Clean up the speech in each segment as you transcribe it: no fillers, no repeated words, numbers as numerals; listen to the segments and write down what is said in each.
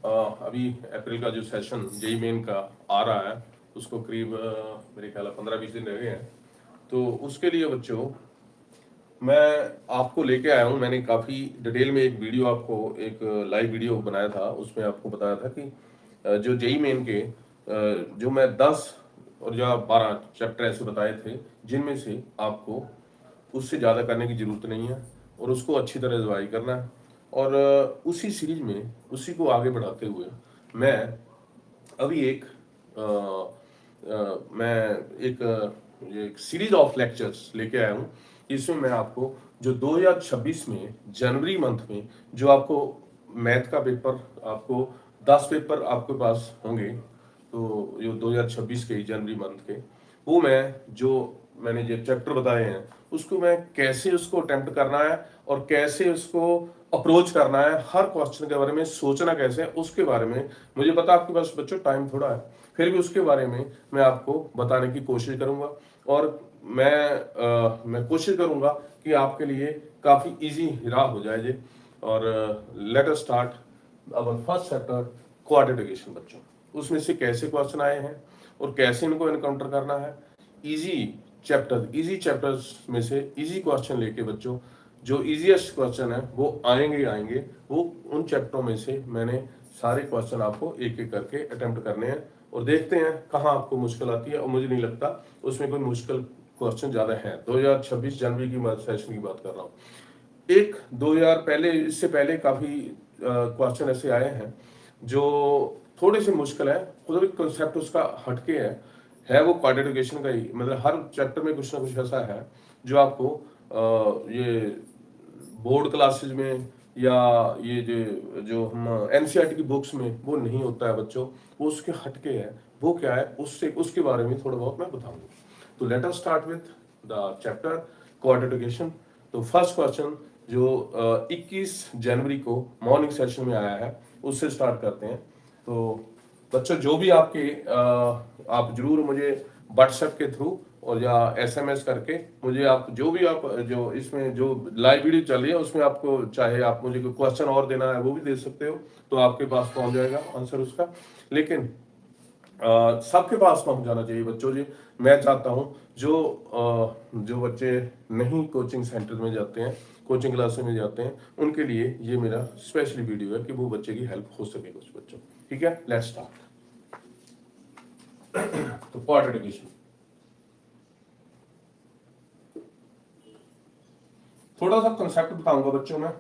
अभी अप्रैल का जो सेशन जेई मेन का आ रहा है उसको करीब मेरे ख्याल 15-20 दिन रह गए हैं। तो उसके लिए बच्चों मैं आपको लेके आया हूँ। मैंने काफ़ी डिटेल में एक वीडियो आपको एक लाइव वीडियो बनाया था, उसमें आपको बताया था कि जो जेई मेन के जो मैं 10 और या 12 चैप्टर ऐसे बताए थे जिनमें से आपको उससे ज़्यादा करने की ज़रूरत नहीं है और उसको अच्छी तरह रिवाइज करना है। और उसी सीरीज में उसी को आगे बढ़ाते हुए मैं अभी मैं एक सीरीज ऑफ लेक्चर्स लेके आया हूँ। इसमें मैं आपको जो 2026 में जनवरी मंथ में जो आपको मैथ का पेपर आपको 10 पेपर आपके पास होंगे, तो जो 2026 के जनवरी मंथ के वो मैंने जो चैप्टर बताए हैं उसको मैं कैसे उसको अटेम्प्ट करना है और कैसे उसको अप्रोच करना है, हर क्वेश्चन के बारे में सोचना कैसे है उसके बारे में। मुझे पता आपके पास बच्चों टाइम थोड़ा है, फिर भी उसके बारे में मैं आपको बताने की कोशिश करूंगा। और मैं कोशिश करूंगा कि आपके लिए काफ़ी इजी राह हो जाए जी। और let us start our first chapter quadratic equation बच्चों। उसमें से कैसे क्वेश्चन आए हैं और कैसे इनको एनकाउंटर करना है। इजी चैप्टर्स में से इजी क्वेश्चन लेके बच्चों, जो इजीएस्ट क्वेश्चन है वो आएंगे आएंगे। वो उन चैप्टरों में से मैंने सारे क्वेश्चन आपको एक एक करके अटेम्प्ट करने हैं और देखते हैं कहाँ आपको मुश्किल आती है। और मुझे नहीं लगता उसमें कोई मुश्किल क्वेश्चन ज़्यादा है। 2026 जनवरी की सेशन की बात कर रहा हूँ। एक 2000 पहले, इससे पहले काफ़ी क्वेश्चन ऐसे आए हैं जो थोड़े से मुश्किल है, खुद भी कंसेप्ट उसका हटके है वो क्वाड्रेटिकेशन का ही। मतलब हर चैप्टर में कुछ ना कुछ ऐसा है जो आपको ये बोर्ड क्लासेज में या ये जो हम एनसीईआरटी की बुक्स में वो नहीं होता है बच्चों, वो उसके हटके है। वो क्या है उससे उसके बारे में थोड़ा बहुत मैं बताऊंगा। तो let us start with the chapter quadratic equation. तो फर्स्ट क्वेश्चन जो 21 जनवरी को मॉर्निंग सेशन में आया है उससे स्टार्ट करते हैं। तो बच्चों जो भी आप जरूर मुझे व्हाट्सएप के थ्रू और या एसएमएस करके मुझे आप जो इसमें जो लाइव वीडियो चल रही है उसमें आपको चाहे आप मुझे कोई क्वेश्चन और देना है वो भी दे सकते हो, तो आपके पास पहुंच जाएगा आंसर उसका। लेकिन सबके पास पहुंच जाना चाहिए बच्चों जी। मैं चाहता हूं जो बच्चे नहीं कोचिंग सेंटर में जाते हैं, कोचिंग क्लासेस में जाते हैं, उनके लिए ये मेरा स्पेशली वीडियो है कि वो बच्चे की हेल्प हो सके कुछ बच्चों। ठीक है, लेट्स स्टार्ट। तो क्वाड्रेटिकेशन थोड़ा सा कंसेप्ट बताऊंगा बच्चों में।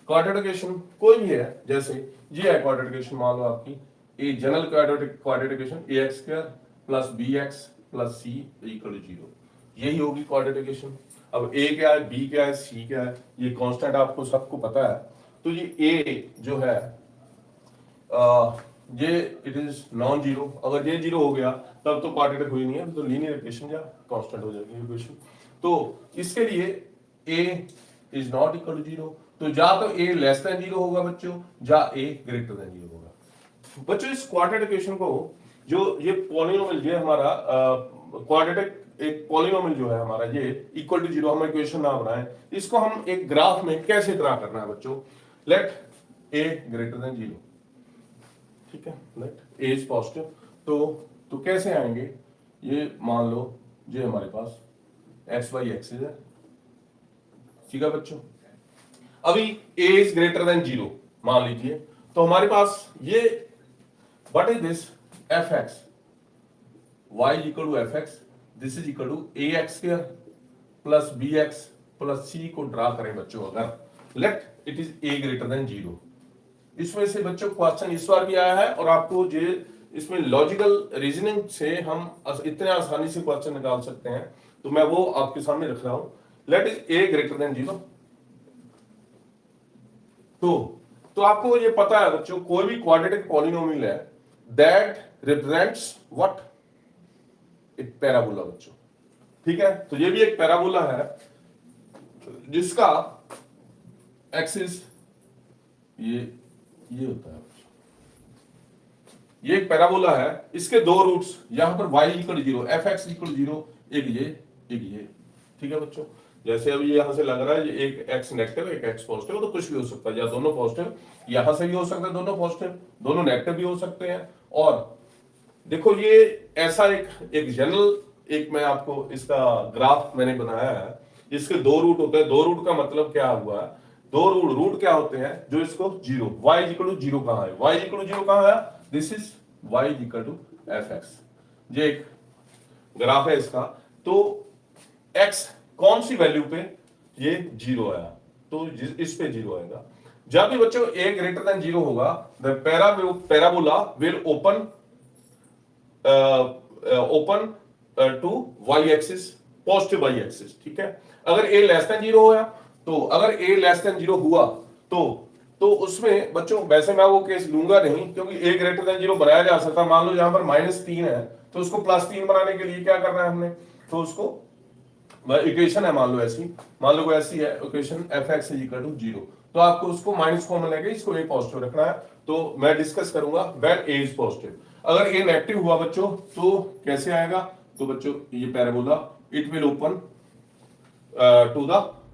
क्वाड्रेटिकेशन कोई भी है, जैसे ये है क्वाड्रेटिकेशन, मान लो आपकी a general quadratic equation a x square plus b x plus c equal to 0, यही होगी क्वाड्रेटिकेशन। अब ए क्या है, बी क्या है, सी क्या है, ये कांस्टेंट आपको सबको पता है। तो ये ए जो है ये इट इज नॉन जीरो। अगर ये जीरो हो गया तब तो क्वाड्रेटिक हुई नहीं है, तो लीनियर इक्वेशन या कांस्टेंट हो जाएगी इक्वेशन। तो इसके लिए a is not equal to zero, तो जा तो ए लेस देन जीरो होगा बच्चों, जा ए ग्रेटर देन जीरो होगा। बच्चों इस क्वाड्रेटिक इक्वेशन को जो ये पॉलिनोमियल ये हमारा क्वाड्रेटिक एक पॉलिनोमियल जो है हमारा ये इक्वल टू जीरो, हम इक्वेशन ना बनाए, इसको हम एक ग्राफ में कैसे ड्रा करना है बच्चों। लेट ए ग्रेटर देन जीरो, ठीक है, लेट ए इज पॉजिटिव। तो कैसे आएंगे, ये मान लो ये हमारे पास एक्स वाई एक्सिस है, ठीक है बच्चों। अभी a is greater than zero मान लीजिए, तो हमारे पास ये what is this f x, y equal to f x, this is equal to a x square plus b x plus c को ड्रा करें बच्चों, अगर let it is a greater than zero. इसमें से बच्चों क्वेश्चन इस बार भी आया है और आपको जो इसमें लॉजिकल रीजनिंग से हम इतने आसानी से क्वेश्चन निकाल सकते हैं, तो मैं वो आपके सामने रख रहा हूं। Let is a greater than zero. तो आपको ये पता है बच्चों, कोई भी क्वाड्रेटिक पॉलिनोमियल है दैट रिप्रेजेंट्स व्हाट, एक पैराबोला बच्चों, ठीक है। तो ये भी एक पैराबोला है जिसका एक्सिस ये होता है, ये एक पैराबोला है, इसके दो रूट्स, यहां पर y equal zero, F x equal zero, एक ये, ठीक है बच्चों। जैसे अभी यहाँ से लग रहा है ये एक x नेगेटिव एक x पॉजिटिव, तो कुछ भी हो सकता है, या दोनों पॉजिटिव, यहाँ से भी हो सकता है दोनों पॉजिटिव, दोनों नेगेटिव भी हो सकते हैं। और देखो ये ऐसा एक जनरल एक मैं आपको इसका ग्राफ मैंने बनाया है। इसके दो रूट होते हैं। दो रूट का मतलब क्या हुआ, दो रूट क्या होते हैं जो इसको zero, y equal to zero कहाँ है, y इक्वल टू जीरो कहाँ है, this is y equal to fx। ये एक ग्राफ है इसका। तो x कौन सी वैल्यू पे ये जीरो आया, तो इस पे जीरो आएगा। जब भी बच्चों a ग्रेटर देन जीरो होगा, the parabola will open to Y axis, positive Y axis, ठीक है। अगर a लेस देन जीरो होया, तो अगर a लेस देन जीरो हुआ तो उसमें बच्चों वैसे मैं वो केस लूंगा नहीं, क्योंकि a ग्रेटर देन जीरो बनाया जा सकता है। मान लो यहां पर -3 है, तो उसको +3 बनाने के लिए क्या करना है हमने, तो उसको इक्वेशन है मान लो ऐसी, मान लो कोई ऐसी है equation fx is equal to 0, तो आपको उसको माइनस कॉमन लेके इसको a पॉजिटिव रखना है। तो मैं डिस्कस करूंगा व्हेन a इज पॉजिटिव। अगर a नेगेटिव हुआ बच्चों तो कैसे आएगा, तो बच्चों ये parabola it will open to the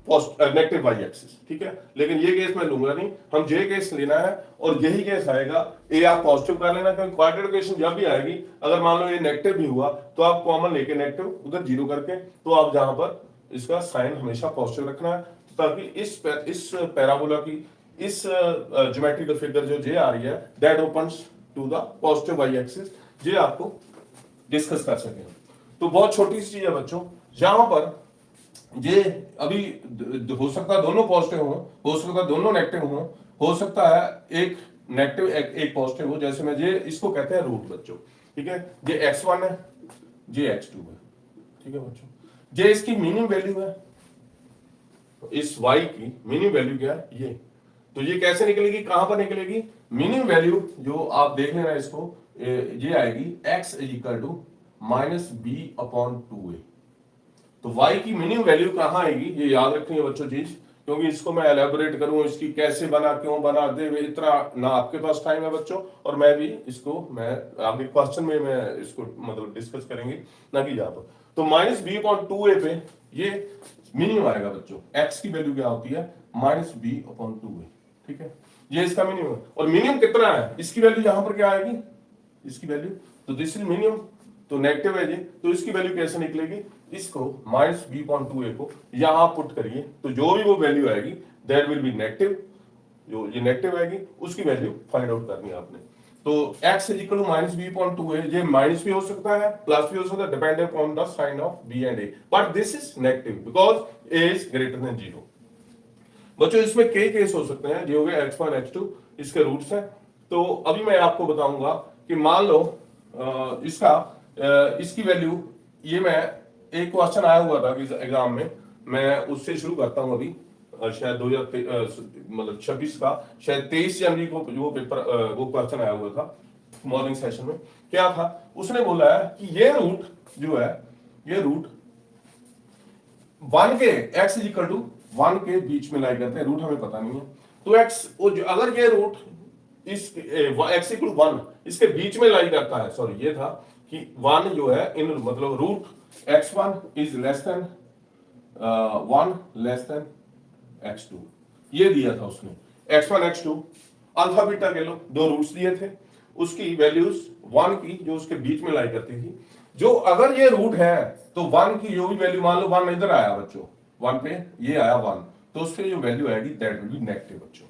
negative y axis, ठीक है। लेकिन ये केस मैं लूंगा नहीं, हम जे केस लेना है, और यही केस आएगा। ए आप पॉजिटिव कर लेना, क्योंकि क्वाड्रेटिक इक्वेशन जब भी आएगी, अगर मान लो ये नेगेटिव भी हुआ तो आप कॉमन लेके नेगेटिव उधर जीरो करके, तो आप जहां पर इसका साइन हमेशा पॉजिटिव रखना है, ताकि इस पैराबोला की इस ज्योमेट्रिकल फिगर जो जे आ रही है that opens to the positive Y axis, ये आपको डिस्कस कर सकें। तो बहुत छोटी सी चीज है बच्चों, जहां पर ये अभी हो सकता है दोनों पॉजिटिव हो सकता है दोनों नेगेटिव हो सकता है एक नेगेटिव एक पॉजिटिव हो। जैसे में ये इसको कहते हैं रूट बच्चों, ठीक है। ये x1 है, ये x2 है, ठीक है बच्चों। ये इसकी मिनिमम वैल्यू है, इस y की मिनिमम वैल्यू क्या है ये, तो ये कैसे निकलेगी, कहां पर निकलेगी, मिनिमम वैल्यू जो आप देख लेना इसको, ये आएगी x is equal to -b/2a। तो y की मिनिमम वैल्यू कहां आएगी, ये याद रखनी है बच्चों चीज, क्योंकि इसको मैं एलेबोरेट करूं, इसकी कैसे बना क्यों बना दे इतना ना आपके पास टाइम है बच्चों, और मैं भी इसको मैं आगे क्वेश्चन में मैं इसको मतलब डिस्कस करेंगे ना कि यहाँ पर। तो -b/2a पे ये मिनिमम आएगा बच्चों। x की वैल्यू क्या होती है, -b/2a, ठीक है। ये इसका मिनिमम, और मिनिमम कितना है, इसकी वैल्यू यहां पर क्या आएगी, इसकी वैल्यू, तो दिस इज मिनिमम, तो नेगेटिव है ये, तो इसकी वैल्यू कैसे निकलेगी, इसको -b/2a को यहां पुट करिए, तो जो भी वो वैल्यू आएगी दैट विल बी नेगेटिव, जो ये नेगेटिव आएगी उसकी वैल्यू फाइंड आउट करनी है आपने। तो x is equal to -b/2a, ये माइनस भी हो सकता है प्लस भी हो सकता है, dependent on the sign of b and a, but this is negative because a is greater than 0। बच्चों इसमें कई केस हो सकते हैं, जो हो गए x1 x2 इसके रूट्स हैं। तो अभी मैं आपको बताऊंगा कि मान लो इसकी वैल्यू, ये मैं एक क्वेश्चन आया हुआ था एग्जाम में, मैं उससे शुरू करता हूं अभी, शायद 2026 का, शायद 23 जनवरी को वो पेपर वो क्वेश्चन आया हुआ था मॉर्निंग सेशन में। क्या था, उसने बोला है कि ये रूट जो है, ये रूट 1 के x इज इक्वल टू 1 के बीच में लाई करते हैं, रूट हमें पता नहीं है, तो x अगर ये रूट इस x इक्वल टू 1 इसके बीच में लाई करता है, सॉरी ये था कि 1 जो है इन मतलब root x1 is less than 1 less than x2, ये दिया था उसने। x1 x2 अल्फा बीटा के लो दो रूट्स दिए थे, उसकी वैल्यूज 1 की जो उसके बीच में लाई करती थी, जो अगर ये रूट है तो 1 की जो भी वैल्यू, मान लो 1 इधर आया बच्चों, 1 पे ये आया 1, तो उसकी जो वैल्यू आएगी दैट विल बी नेगेटिव बच्चों।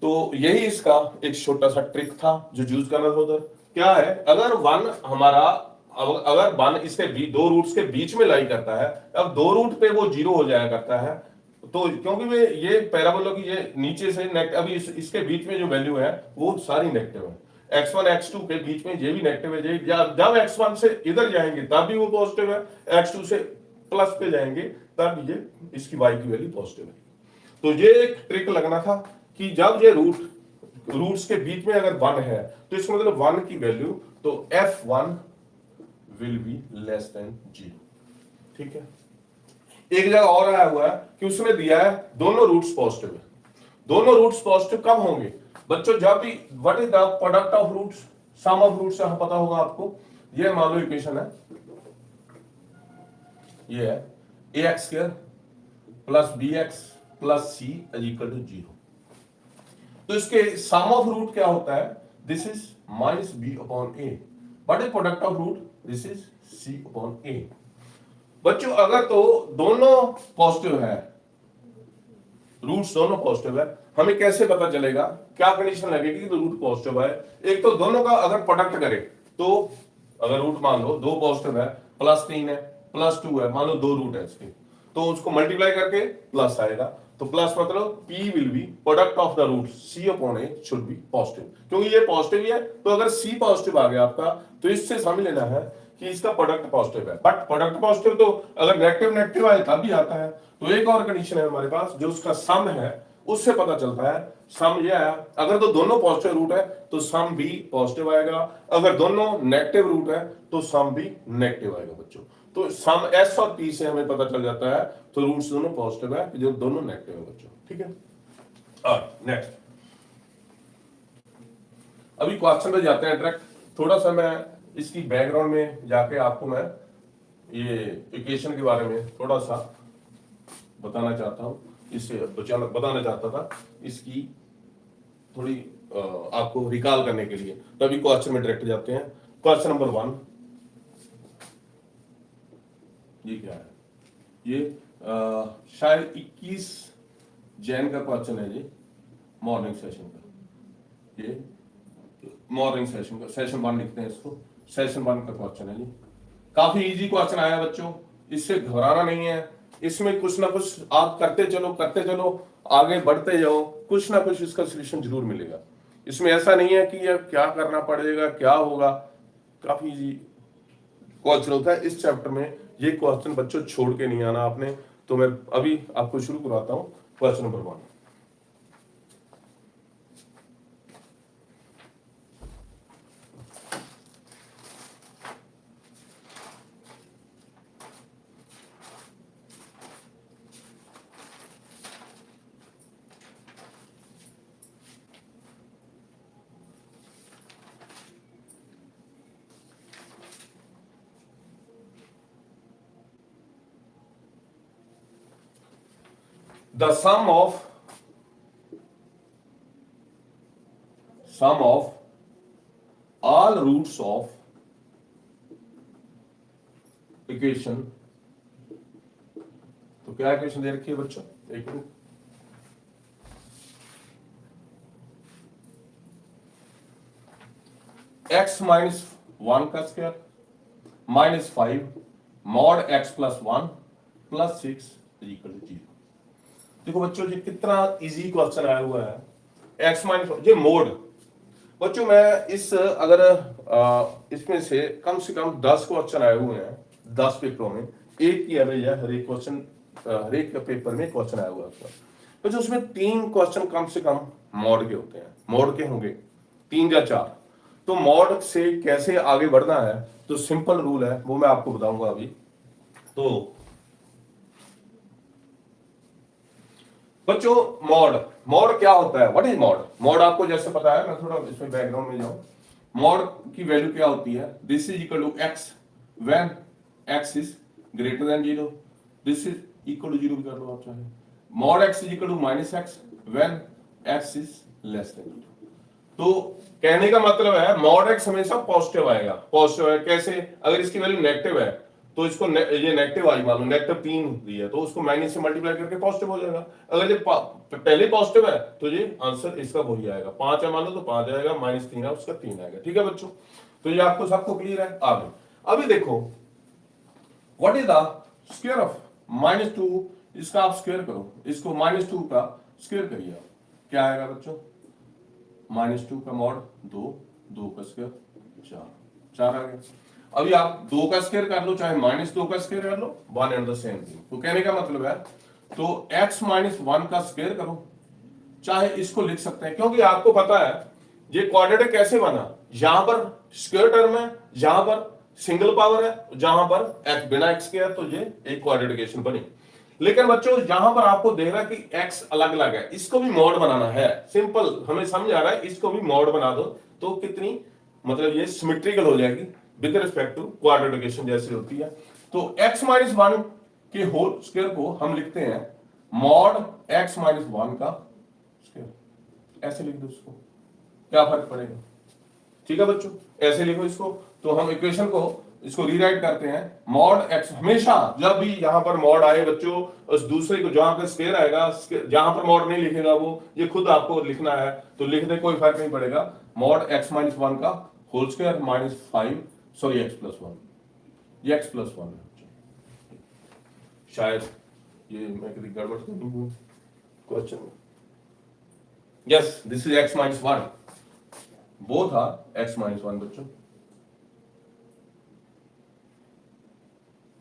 तो यही इसका एक छोटा सा ट्रिक था जो यूज करना था उधर। क्या है, अगर 1 हमारा, अगर 1 इसके दो रूट्स के बीच में लाई करता है, अब दो रूट पे वो 0 हो जाया करता है, तो क्योंकि वे ये पैराबोला की ये नीचे से अभी इसके बीच में जो वैल्यू है वो सारी नेगेटिव है, x1 x2 के बीच में ये भी नेगेटिव है, जब x1 से इधर जाएंगे तब भी वो पॉजिटिव है, x2 से प्लस पे जाएंगे तब ये इसकी y की वैल्यू पॉजिटिव है। तो ये एक ट्रिक लगना था कि जब ये रूट्स के बीच में अगर 1 है तो इसका मतलब 1 की वैल्यू, तो f1 will be less than 0, ठीक है। एक जगह और आया हुआ है कि उसने दिया है दोनों रूट्स पॉजिटिव है। दोनों रूट्स पॉजिटिव कब होंगे बच्चों, जब भी what is the product of roots, sum of roots पता होगा आपको। ये मान लो इक्वेशन है, ये है a x square plus b x plus c is equal to 0। तो इसके सम ऑफ रूट क्या होता है, this is minus b upon a, but a product of root this is c upon a. बच्चों अगर तो दोनों पॉजिटिव है, रूट्स दोनों पॉजिटिव है, हमें कैसे पता चलेगा, क्या कंडीशन लगेगी कि तो रूट पॉजिटिव है। एक तो दोनों का अगर प्रोडक्ट करें तो अगर रूट मान लो दो पॉजिटिव है, प्लस 3 है, प्लस 2 है, मान लो दो रूट है इसके, तो उसको मल्टीप्लाई करके प्लस आएगा। तो प्लस मतलब P will be product of the root C upon A should be positive, क्योंकि ये पॉजिटिव ही है। तो अगर C पॉजिटिव आ गया आपका, तो इससे समझ लेना है कि इसका प्रोडक्ट पॉजिटिव है। बट प्रोडक्ट पॉजिटिव तो अगर नेगेटिव नेगेटिव आए तब भी आता है। तो एक और कंडीशन है हमारे पास, जो उसका सम है उससे पता चलता है। सम ये है, अगर तो दोनों पॉजिटिव रूट है तो सम भी पॉजिटिव आएगा, अगर दोनों नेगेटिव रूट है तो सम भी नेगेटिव आएगा बच्चों। तो सम एस और पी से हमें पता चल जाता है तो रूट्स दोनों पॉजिटिव है, जो दोनों नेगेटिव है बच्चों, ठीक है। और नेक्स्ट, अभी क्वेश्चन पे जाते हैं डायरेक्ट। थोड़ा सा मैं इसकी बैकग्राउंड में जाके आपको मैं ये इक्वेशन के बारे में थोड़ा सा बताना चाहता हूँ, इससे बताना चाहता था इसकी थोड़ी आपको रिकॉल करने के लिए। तो अभी क्वेश्चन में डायरेक्ट जाते हैं। क्वेश्चन नंबर 1, ये क्या है, ये शायद 21 जैन का क्वेश्चन है जी, मॉर्निंग सेशन का। ये मॉर्निंग सेशन का सेशन 1 लिखते हैं इसको, सेशन 1 का क्वेश्चन है जी। काफी इजी क्वेश्चन आया बच्चों, इससे घबराना नहीं है। इसमें कुछ ना कुछ आप करते चलो, आगे बढ़ते जाओ, कुछ ना कुछ इसका सोल्यूशन जरूर मिलेगा। इसमें ऐसा नहीं है कि यार क्या करना पड़ेगा, क्या होगा। काफी इजी क्वेश्चन होता है इस चैप्टर में। ये क्वेश्चन बच्चों छोड़ के नहीं आना आपने। तो मैं अभी आपको शुरू कराता हूं question number 1। The sum of all roots of equation, तो क्या इक्वेशन दे रखी है बच्चों, एक मिनट, x माइनस 1 का square minus 5 mod x plus 1 plus 6 equal to 0। देखो बच्चों ये कितना इजी क्वेश्चन आया हुआ है। x माइनस ये मोड बच्चों, मैं इस अगर इसमें से कम 10 क्वेश्चन आए हुए हैं 10 पेपरों में, एक की एवरेज है हर एक क्वेश्चन, हर एक पेपर में क्वेश्चन आया हुआ है बच्चों। उसमें 3 क्वेश्चन कम से कम मॉड के होते हैं, मॉड के होंगे 3 या 4। तो मॉड से कैसे आगे बढ़ना है, तो सिंपल रूल है वो मैं आपको बताऊंगा अभी। तो बच्चों मॉड क्या होता है, व्हाट इज मॉड आपको जैसे पता है, मैं थोड़ा इसमें बैकग्राउंड में जाऊं। मॉड की वैल्यू क्या होती है, this is equal to x when x is greater than 0, this is equal to 0 भी कर लो आप चाहे। Mod x is equal to minus x when x is less than 0। तो कहने का मतलब है मॉड x हमेशा पॉजिटिव आएगा। पॉजिटिव है कैसे, अगर इसकी वैल्यू नेगेटिव है तो इसको ये नेगेटिव आई मान लो, नेगेटिव 3 दी है तो उसको माइनस से मल्टीप्लाई करके पॉजिटिव हो जाएगा। अगर ये पहले पॉजिटिव है तो ये आंसर इसका वही आएगा। 5 है मान लो तो 5 आएगा, माइनस 3 है उसका 3 आएगा। ठीक है बच्चों, तो ये आपको सबको क्लियर है। आगे अभी देखो what is the square of -2, इसका आप स्क्वायर करो, इसको -2 का स्क्वायर करिए आप, क्या आएगा बच्चों, -2 का मॉड 2 का स्क्वायर 4 आ गया। अभी आप 2 का स्क्वायर कर लो, चाहे -2 का स्क्वायर कर लो, one and the same thing. तो कहने का मतलब है तो x माइनस 1 का स्क्वायर करो, चाहे इसको लिख सकते हैं, क्योंकि आपको पता है ये क्वाड्रेटिक कैसे बना, यहां पर स्क्वायर टर्म है, यहां पर सिंगल पावर है, जहां पर x बिना x के है, तो ये एक क्वाड्रेटिकेशन बनी। लेकिन बच्चों यहां पर आपको देख रहा कि x अलग अलग है, इसको भी मॉड बनाना है। सिंपल हमें समझ आ रहा है, इसको भी मॉड बना दो तो कितनी मतलब ये सिमेट्रिकल हो जाएगी विद रिस्पेक्ट टू क्वाड्रेटिकेशन जैसी होती है। तो x माइनस 1 कि होल स्क्वायर को हम लिखते हैं मॉड x माइनस 1 का स्क्वायर, ऐसे लिख दो उसको, क्या फर्क पड़ेगा? ठीक है बच्चों, ऐसे लिखो इसको। तो हम इक्वेशन को इसको रीराइट करते हैं मॉड x, हमेशा जब भी यहां पर मॉड आए बच्चों, उस दूसरे को जहां पर स्क्वायर आएगा, जहां पर मॉड नहीं लिखेगा वो, ये खुद आपको लिखना है तो लिख दे, कोई फर्क नहीं पड़ेगा। मॉड x माइनस 1 का whole square minus 5, sorry x plus 1, ये x प्लस 1 है। शायद ये मैं कभी गड़बड़ तो नहीं हूं क्वेश्चन में। Yes, this is x minus 1, both are x minus 1 बच्चों,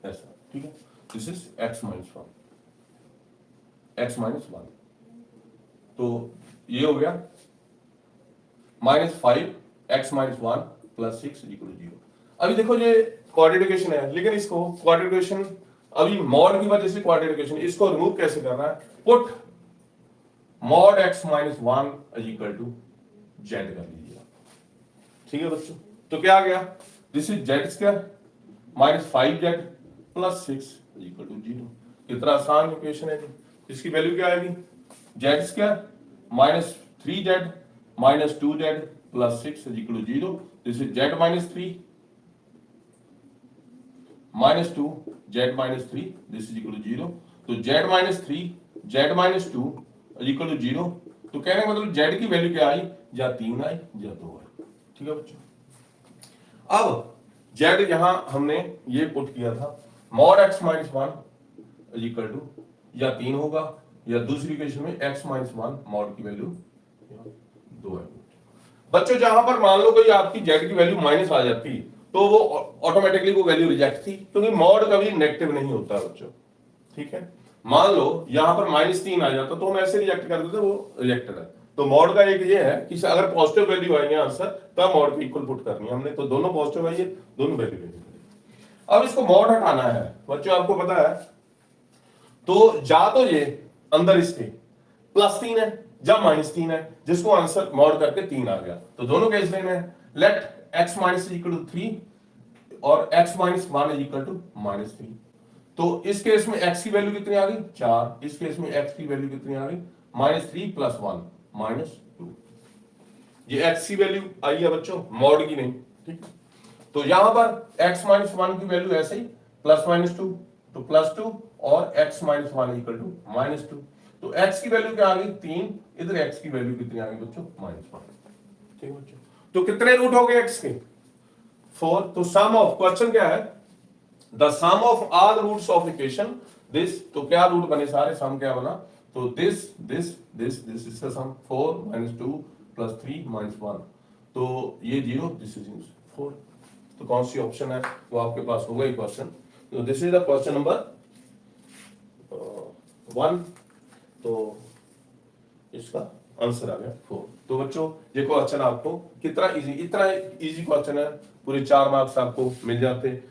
ऐसा, ठीक है। This is x minus 1, x minus 1, तो ये हो गया minus 5 x minus 1 plus 6 equal to 0। अभी देखो ये क्वाड्रेटिक इक्वेशन है, लेकिन इसको क्वाड्रेटिक इक्वेशन अभी मॉड की वजह से क्वाड्रेटिक इक्वेशन, इसको रिमूव कैसे करना है? Put mod x minus 1 equal to z कर लीजिए, ठीक है बच्चों। तो क्या आ गया? This is z square minus 5z plus 6 equal to 0। कितना आसान इक्वेशन है जी। इसकी वैल्यू क्या आएगी? Z square minus 3z minus 2z plus 6 equal to 0। This is z minus 3 minus 2 z minus 3, this is equal to 0। तो z minus 3 z minus 2 equal to 0। तो कहने का मतलब जेड की वैल्यू क्या आई? या 3 आई या 2 आई, ठीक है बच्चों। अब जेड यहां हमने ये पुट किया था, mod x minus 1 equal to या 3 होगा, या दूसरी इक्वेशन में x माइनस 1 मॉड की वैल्यू 2 है बच्चों। जहां पर मान लो कोई आपकी जेड की वैल्यू माइनस आ जाती तो वो ऑटोमेटिकली वो वैल्यू रिजेक्ट थी, क्योंकि मॉड कभी नेगेटिव नहीं होता बच्चों, ठीक है। मान लो यहां पर माइनस 3 आ जाता तो हम ऐसे रिजेक्ट कर देते, वो रिजेक्टेड है। तो मॉड का एक ये है कि अगर पॉजिटिव वैल्यू आई है आंसर, तब मॉड की इक्वल पुट करनी है हमने, तो दोनों पॉजिटिव आई है, दोनों वैल्यू लेनी है। अब इसको मॉड हटाना है बच्चों, आपको पता है, तो जा तो ये अंदर इसके प्लस 3 है, जब माइनस 3 है, जिसको आंसर मॉड करके 3 आ गया, तो दोनों केस लेने हैं। Let x minus equal to 3 और x minus 1 is equal to minus 3। तो इस केस में x की वैल्यू कितनी आ गई? 4। इस केस में x की वैल्यू कितनी आ गई? Minus 3 plus 1 minus 2। ये x की वैल्यू आई है बच्चों, मॉड की नहीं, ठीक। तो यहां पर x माइनस 1 की वैल्यू ऐसे ही प्लस माइनस 2, तो प्लस 2 और x minus 1 equal to minus 2। तो x की वैल्यू क्या आ गई? 3। इधर x की वैल्यू कितनी आ गई बच्चों? माइनस 1, ठीक है बच्चों। तो कितने रूट हो गए x के? 4। तो सम ऑफ, क्वेश्चन क्या है? The sum of all roots of equation this. तो क्या रूट बने सारे? सम क्या बना? तो दिस दिस दिस दिस, इसका सम 4 माइनस 2 प्लस 3 माइनस 1, तो ये 0, दिस इज 4। तो कौन सी ऑप्शन है वो आपके पास होगा ही क्वेश्चन। तो this is the question number 1। तो इसका आंसर आ गया 4। तो बच्चों ये क्वेश्चन आपको कितना इजी, इतना इजी क्वेश्चन है, पूरे 4 मार्क्स आपको मिल जाते।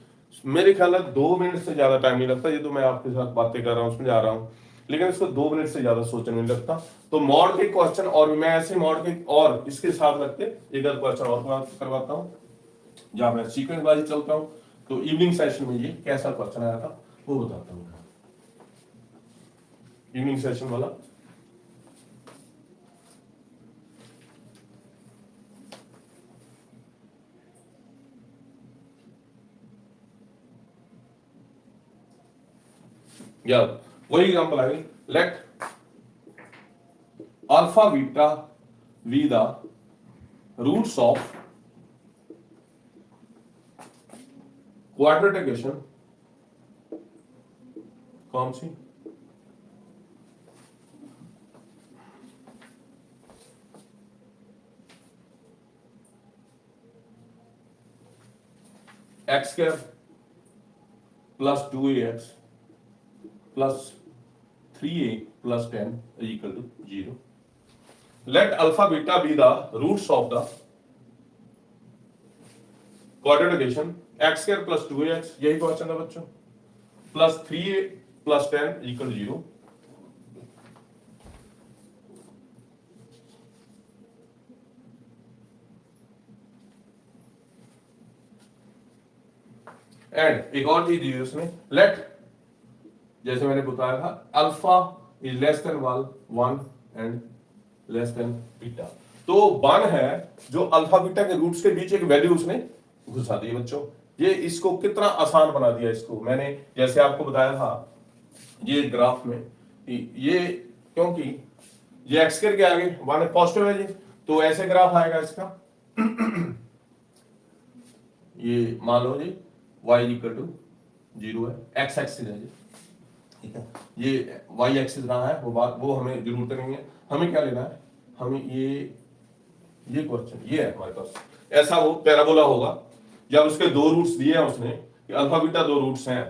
मेरे ख्याल में 2 मिनट से ज्यादा टाइम नहीं लगता, ये तो मैं आपके साथ बातें कर रहा हूँ, समझा रहा हूँ, लेकिन इसको 2 मिनट से ज्यादा सोचने नहीं लगता। तो मॉड के क्वेश्चन, और मैं ऐसे मॉड के और इसके साथ लगते एक आध क्वेश्चन और करवाता हूँ, जहां मैं सीक्वेंस वाइज चलता हूँ। तो इवनिंग सेशन में ये कैसा क्वेश्चन आया था वो बताता हूँ, इवनिंग सेशन वाला। या वही एग्जांपल आ गई, let alpha beta be the roots of quadratic equation. कौन सी? X square plus 2ax plus 3a plus 10 equal to 0। Let alpha beta be the roots of the quadratic equation x square plus 2ax, यही question है बच्चों, plus 3a plus 10 equal 0। And एक और चीज दी है उसमें, लेट जैसे मैंने बताया था alpha is less than 1 and less than beta. तो 1 है जो अल्फा बीटा के रूट्स के बीच एक वैल्यू उसने घुसा दी बच्चों। ये इसको कितना आसान बना दिया इसको मैंने, जैसे आपको बताया था ये ग्राफ में ये, क्योंकि ये एक्स के आगे 1 पॉजिटिव है जी, तो ऐसे ग्राफ आएगा इसका ये मान लो जी y इक्वल टू 0 है, एक्स एक्सिस है जी, ठीक है। ये y एक्सिस रहा है वो हमें जरूरत नहीं है, हमें क्या लेना है, हमें ये क्वेश्चन ये है हमारे पास, ऐसा वो पैराबोला होगा जब उसके दो रूट्स दिए हैं उसने कि अल्फा बीटा दो रूट्स हैं,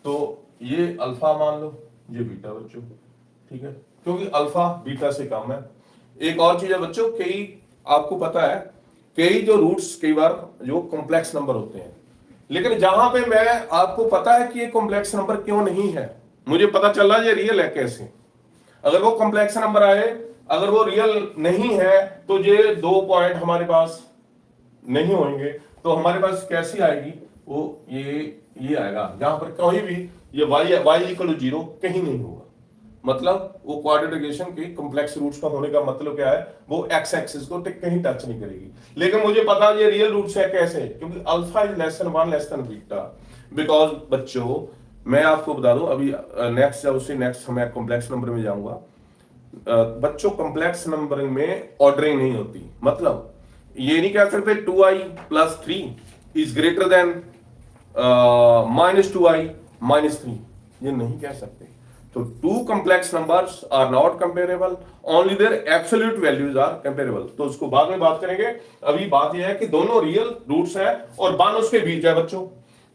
तो ये अल्फा मान लो ये बीटा बच्चों, ठीक है, क्योंकि अल्फा बीटा से कम है। एक और चीज है बच्चों, कई आपको पता है कई जो रूट्स कई बार जो कॉम्प्लेक्स नंबर होते हैं, लेकिन जहां पे मैं आपको पता है कि ये कॉम्प्लेक्स नंबर क्यों नहीं है, मुझे पता चल रहा है ये रियल है कैसे। अगर वो कॉम्प्लेक्स नंबर आए, अगर वो रियल नहीं है तो ये 2 पॉइंट हमारे पास नहीं होंगे, तो हमारे पास कैसी आएगी वो ये आएगा जहां पर कहीं भी ये y इक्वल टू 0 कहीं नहीं होगा। मतलब वो क्वाड्रेटिक इक्वेशन के कॉम्प्लेक्स रूट्स का होने का मतलब क्या है, वो एक्स एक्सिस को कहीं टच नहीं करेगी। लेकिन मुझे पता है ये रियल रूट्स है कैसे, क्योंकि alpha is less than 1 less then beta. Because बच्चों मैं आपको बता दूं अभी नेक्स्ट जब उससे नेक्स्ट मैं कॉम्प्लेक्स नंबर में जाऊंगा, बच्चों कॉम्प्लेक्स नंबरिंग में ऑर्डरिंग नहीं होती। मतलब ये नहीं कह सकते 2i plus 3 is greater than -2i minus 3, ये नहीं कह सकते। तो two complex numbers are not comparable, only their absolute values are comparable. तो उसको बाद में बात करेंगे, अभी बात यह है कि दोनों रियल रूट्स है और 1 उसके बीच है बच्चों।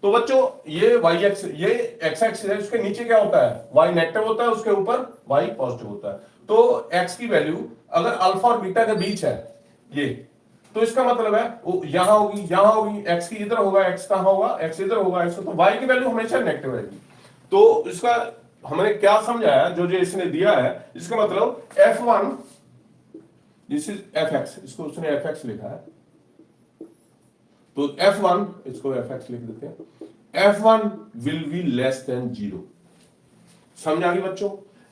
तो बच्चों ये y एक्स ये x एक्सिस है, उसके नीचे क्या होता है y नेगेटिव होता है, उसके ऊपर y पॉजिटिव होता है। तो x की वैल्यू अगर अल्फा और बीटा के बीच है ये, तो इसका मतलब है वो यहां होगी x की इधर होगा, x कहां होगा, x इधर होगा, x तो y की वैल्यू हमेशा नेगेटिव रहेगी। तो इसका हमने क्या समझाया, जो जो इसने दिया है इसका मतलब f1 दिस इज fx, इसको उसने fx लिखा है, तो f1 इसको fx लिख देते हैं, f1 will be less than 0। समझ आ गई बच्चों,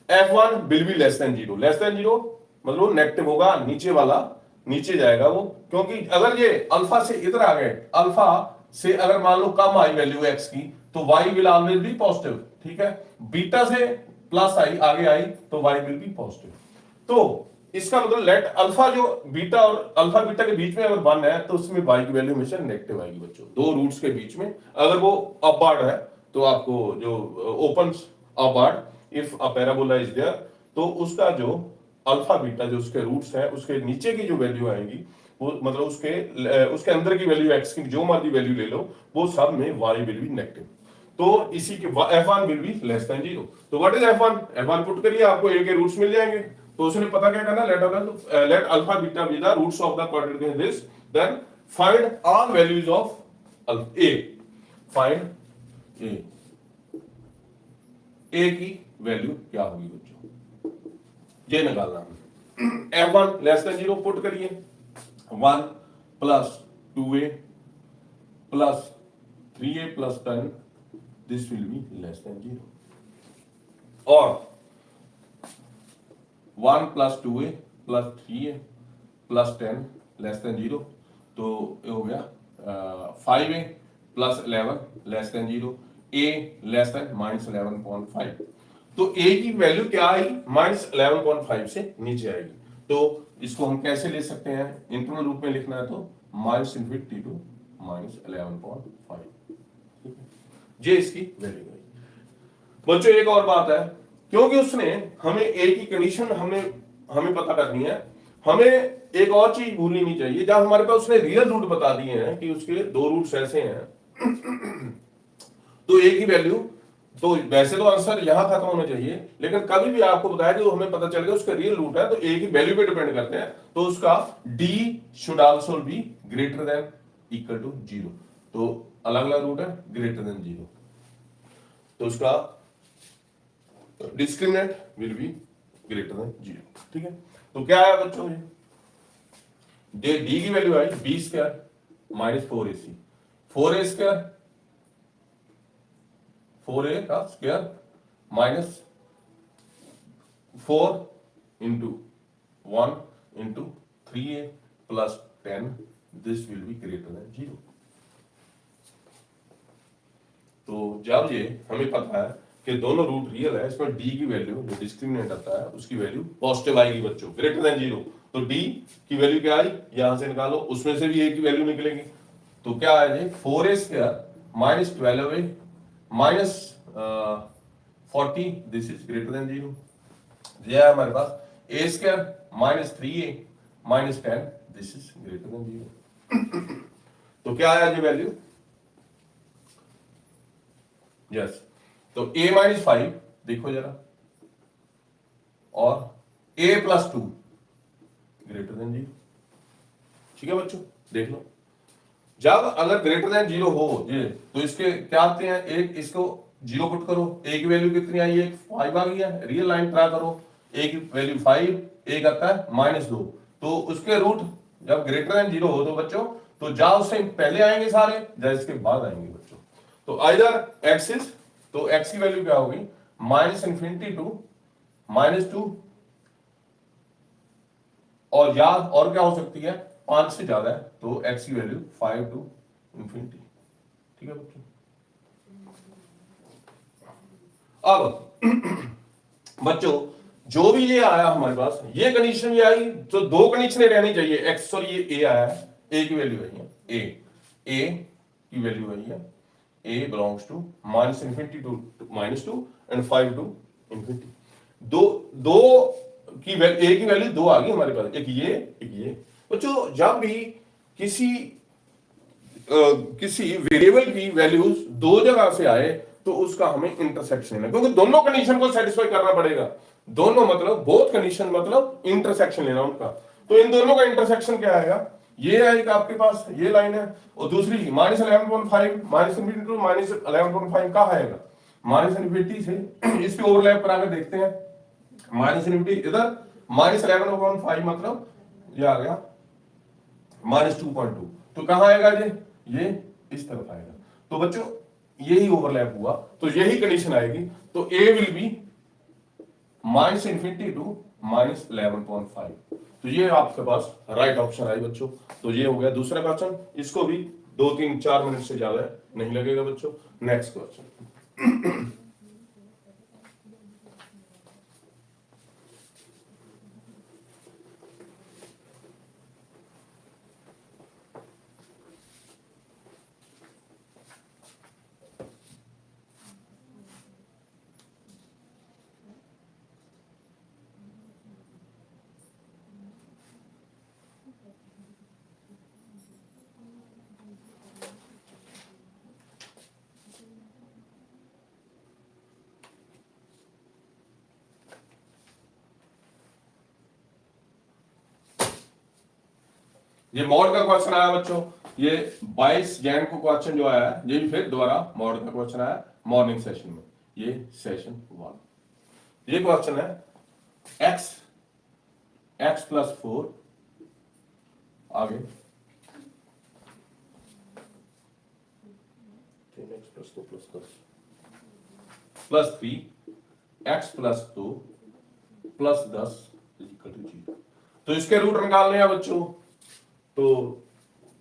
f1 will be less than 0, less than 0 मतलब नेगेटिव होगा, नीचे वाला नीचे जाएगा वो, क्योंकि अगर ये अल्फा से इधर आ गए, अल्फा से अगर मान लो कम आई वैल्यू x की, तो y will always be positive, ठीक है। बीटा से प्लस आई आगे आई तो y विल बी पॉजिटिव। तो इसका मतलब लेट अल्फा जो बीटा और अल्फा बीटा के बीच में अगर 1 है तो उसमें y की वैल्यू हमेशा नेगेटिव आएगी बच्चों। दो रूट्स के बीच में अगर वो अपवर्ड है तो आपको जो open upward if a parabola is there, तो उसका जो अल्फा बीटा जो उसके रूट्स है उसके नीचे की जो वैल्यू आएगी वो मतलब उसके अंदर की वैल्यू x की जो मर्जी वैल्यू ले लो, वो सब में y विल बी नेगेटिव। तो इसी के f1 will be less than 0। तो what is f1, f1 put करिए आपको a के रूट्स मिल जाएंगे। तो उसने पता क्या करना, let alpha beta be the roots of the quadratic this, then find all values of a, find a की वैल्यू क्या होगी बच्चों, ये निकालना है। f1 लेस देन 0 पुट करिए, 1 plus 2a plus 3a plus 10 this will be less than 0, और 1 plus 2a plus 3a plus 10 less than 0, तो ये हो गया 5a plus 11 less than 0, a less than -11.5। तो a की वैल्यू क्या आई, -11.5 से नीचे आएगी। तो इसको हम कैसे ले सकते हैं, इंटीग्रल रूप में लिखना है तो -∞ टू -11.5, ये इसकी वैल्यू है बच्चों। एक और बात है, क्योंकि उसने हमें a की कंडीशन हमें पता करनी है, हमें एक और चीज भूलनी नहीं चाहिए। जब हमारे पास उसने रियल रूट बता दिए हैं कि उसके दो रूट्स ऐसे हैं तो a की वैल्यू, तो वैसे तो आंसर यहां खत्म होना चाहिए, लेकिन कभी भी आपको बताया कि हमें पता चल गया उसका रियल रूट है तो a की वैल्यू पे डिपेंड करते हैं, तो उसका d should also be greater than equal to 0। तो अलग अलग रूट है ग्रेटर देन 0, तो उसका discriminant will be greater than 0, ठीक है। तो क्या आया बच्चों, ये डी की वैल्यू आई b square minus 4ac, 4a square 4a का square minus 4 into 1 into 3a plus 10, this will B greater than 0। तो जब ये हमें पता है कि दोनों रूट रियल है, इसमें d की वैल्यू जो डिस्क्रिमिनेंट आता है उसकी वैल्यू पॉजिटिव आएगी बच्चों, ग्रेटर देन 0। तो d की वैल्यू क्या आई, यहां से निकालो, उसमें से भी a की वैल्यू निकलेगी। तो क्या आया 4a square minus 12a minus 40, this is greater than 0। यह है हमारे पास a square minus 3a minus 10, this is greater than 0। तो क्या आया ये वैल्यू, यस। तो a माइनस 5 देखो जरा, और a प्लस 2 ग्रेटर देन 0। ठीक है बच्चों, देख लो, जब अगर ग्रेटर देन 0 हो ये, तो इसके क्या आते हैं, एक इसको 0 पुट करो, a की वैल्यू कितनी आई, एक 5 आ गई है, रियल लाइन ट्रा करो, a की वैल्यू 5, एक आता है -2, तो उसके रूट जब ग्रेटर देन 0 हो तो बच्चों, तो जा उससे पहले आएंगे सारे, जा इसके बाद आएंगे बच्चों। तो आइदर x इज, तो x की वैल्यू क्या होगी, -∞ टू -2, और या और क्या हो सकती है, 5 से ज्यादा है, तो x की वैल्यू 5 टू इंफिनिटी। ठीक है बच्चों, अब बच्चों जो भी ये आया हमारे पास, ये कंडीशन ये आई, तो दो कंडीशनें रहनी चाहिए, x और ये a आया है, a की वैल्यू आई है, a की वैल्यू आई है, a belongs to -∞ to -2 and 5 to infinity. दो की वैल्यू, a की वैल्यू 2 आ गई हमारे पास, एक ये बच्चों, जब भी किसी वेरिएबल की वैल्यूज दो जगह से आए तो उसका हमें इंटरसेक्शन लेना, क्योंकि दोनों कंडीशन को सेटिस्फाई करना पड़ेगा। दोनों मतलब बोथ कंडीशन मतलब इंटरसेक्शन लेना उनका। तो इन दोनों का इंटरसेक्शन क्या आएगा, ये आएगा आपके पास, ये लाइन है, और दूसरी -11.5 -∞ टू -11.5 कहाँ आएगा, -∞ से इस पे ओवरलैप करा कर देखते हैं, -∞ इधर, -11.5 मतलब ये आ गया -2.2, तो कहां आएगा ये इस तरफ आएगा। तो बच्चों यही ओवरलैप हुआ, तो यही कंडीशन आएगी, तो a विल बी -∞ टू -11.5। तो ये आपके पास राइट ऑप्शन आई बच्चों। तो ये हो गया दूसरा क्वेश्चन, इसको भी 2-3-4 मिनट से ज्यादा नहीं लगेगा बच्चों। नेक्स्ट क्वेश्चन, ये मॉड का क्वेश्चन आया बच्चों, ये 22 जैन को क्वेश्चन जो आया है, ये भी फिर दोबारा मॉड का क्वेश्चन आया मॉर्निंग सेशन में, ये सेशन 1। ये क्वेश्चन है x प्लस 4 आगे plus 3 x plus 2 plus 10 equal to 0। तो इसके रूट निकालने हैं बच्चों, तो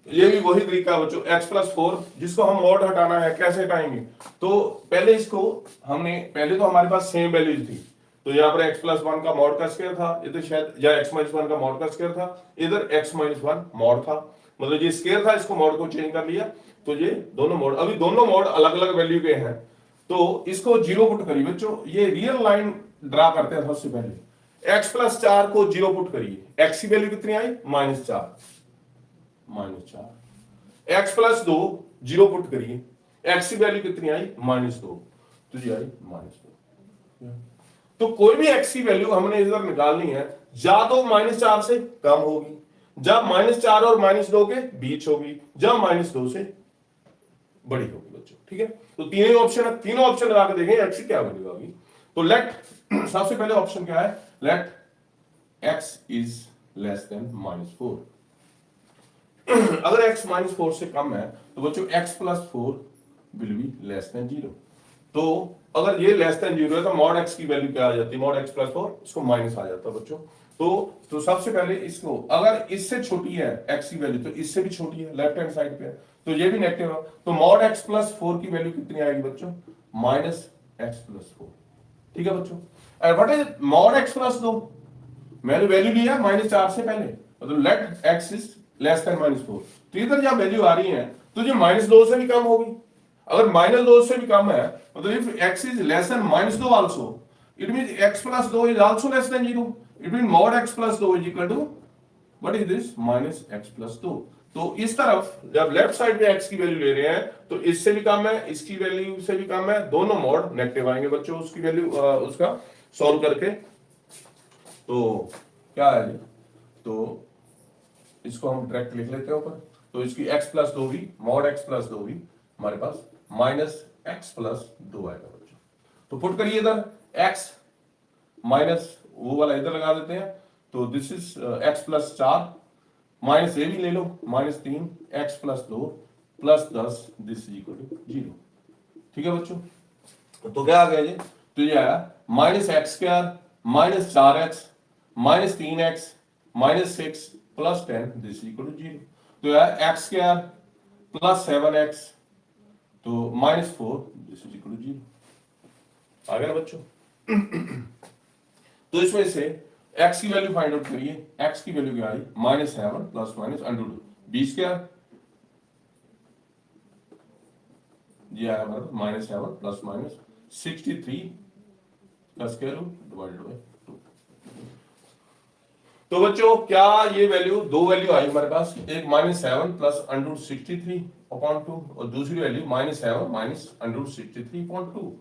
ये भी वही तरीका बच्चों, x प्लस 4 जिसको हम मॉड हटाना है, कैसे हटाएंगे, तो पहले इसको हमने, पहले तो हमारे पास सेम वैल्यूज थी, तो यहाँ पर x प्लस 1 का मॉड का स्क्वायर था, इधर शायद या x माइनस 1 का मॉड का स्क्वायर था, इधर x माइनस 1 मॉड था, मतलब ये स्क्वायर था, इसको मॉड को चेंज कर लिया, तो ये दोनों मॉड, अभी दोनों मॉड अलग अलग वैल्यू के हैं, तो इसको 0 पुट करिए बच्चों। ये रियल लाइन ड्रा करते हैं सबसे पहले, x प्लस 4 को 0 पुट करिए, x की वैल्यू कितनी आई -4, x प्लस 2 0 पुट करिए, x की वैल्यू कितनी आई -2, तो ये आई -2। तो कोई भी x की वैल्यू हमने इधर निकालनी है, या तो -4 से कम होगी, जब -4 और -2 के बीच होगी, जब -2 से बड़ी होगी बच्चों। ठीक है, तो तीनों ऑप्शन है, तीनों ऑप्शन लगा के देखें x की क्या वैल्यू होगी। तो लेट, सबसे पहले ऑप्शन क्या है, let x is less than -4। अगर x -4 से कम है तो बच्चों x plus 4 will be less than 0। तो अगर ये लेस देन 0 है तो मॉड x की वैल्यू क्या आ जाती है, मॉड x प्लस 4, इसको माइनस आ जाता है बच्चों। तो सबसे पहले इसको, अगर इससे छोटी है x की वैल्यू तो इससे भी छोटी है, लेफ्ट हैंड साइड पे है, तो ये भी नेगेटिव है, तो मॉड x प्लस 4 की वैल्यू कितनी आएगी बच्चों, माइनस x प्लस 4। ठीक है बच्चों, what is mod x plus 2, मैंने वैल्यू लिया -4 से पहले, मतलब let x is less than -4, तो इधर जब वैल्यू आ रही है तो ये -2 से भी कम होगी। अगर -2 से भी कम है, मतलब if x is less than -2 also, it means x plus 2 is also less than 0, it means mod x plus 2 is equal to what is this, -x plus 2। तो इस तरफ जब लेफ्ट साइड पे x की वैल्यू ले रहे हैं तो इससे भी कम है, इसकी वैल्यू से भी कम है, दोनों मॉड नेगेटिव आएंगे बच्चों उसकी वैल्यू उसका सॉल्व करके। तो क्या है ये, तो इसको हम डायरेक्ट लिख लेते हैं ऊपर, तो इसकी x प्लस 2 भी, मॉड x प्लस 2 भी हमारे पास -x प्लस 2 आएगा बच्चों। तो पुट करिए इधर x माइनस वो वाला इधर लगा देते हैं, तो this is x plus 4, minus ये भी ले लो -3, x plus 2 plus 10, this is equal to 0। ठीक है बच्चों, तो क्या आ गया ये, तो ये आया -x² -4x -3x -6 plus 10, this is equal to 0। तो यार x² प्लस 7x तो -4, दिस इज इक्वल टू 0। आ गया बच्चों। तो इसमें से x की वैल्यू फाइंड आउट करिए, x की वैल्यू क्या आई, -7 प्लस माइनस अंडर b², ये आया हमारा -7 प्लस माइनस 63 का स्क्वायर रूट डिवाइडेड बाय 2। तो बच्चों क्या ये वैल्यू, दो वैल्यू आई हमारे पास, एक -7 प्लस अंडर 63 अपॉन 2 और दूसरी वैल्यू -7 माइनस अंडर 63 अपॉन 2।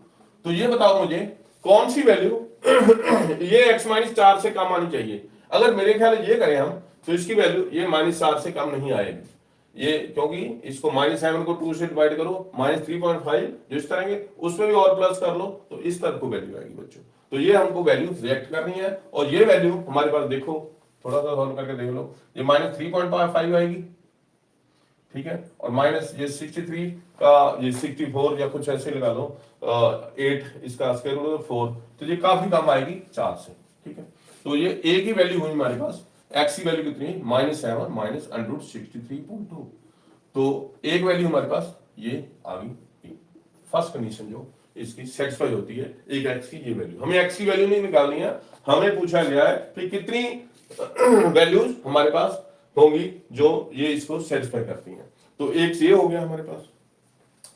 तो ये बताओ मुझे कौन सी वैल्यू ये x -4 से कम आनी चाहिए। अगर मेरे ख्याल ये करें हम तो इसकी वैल्यू ये -4 से कम नहीं आएगी, ये क्योंकि इसको -7 को 2 से डिवाइड करो, -3.5 जो इस तरह के, उसमें भी और प्लस कर लो तो इस तरह को वैल्यू आएगी बच्चों। तो ये हमको वैल्यू रिएक्ट करनी है, और ये वैल्यू हमारे पास देखो, थोड़ा सा सॉल्व करके देख लो, ये -3.5 आएगी, ठीक है, और माइनस ये 63 का ये 64 या कुछ ऐसे लगा लो, 8 इसका स्क्वायर रूट 4, तो ये काफी कम आएगी 4 से। ठीक है, तो ये a की वैल्यू हुई हमारे पास, x की वैल्यू कितनी, -7 माइनस अंडर 63.2, तो एक वैल्यू हमारे पास ये आ गई, फर्स्ट कंडीशन जो इसकी सेटिस्फाई होती है, एक x की ये वैल्यू। हमें x की वैल्यू नहीं निकालनी है, हमें पूछा गया है कि कितनी वैल्यूज हमारे पास होंगी जो ये इसको सेटिस्फाई करती हैं। तो एक ये हो गया हमारे पास।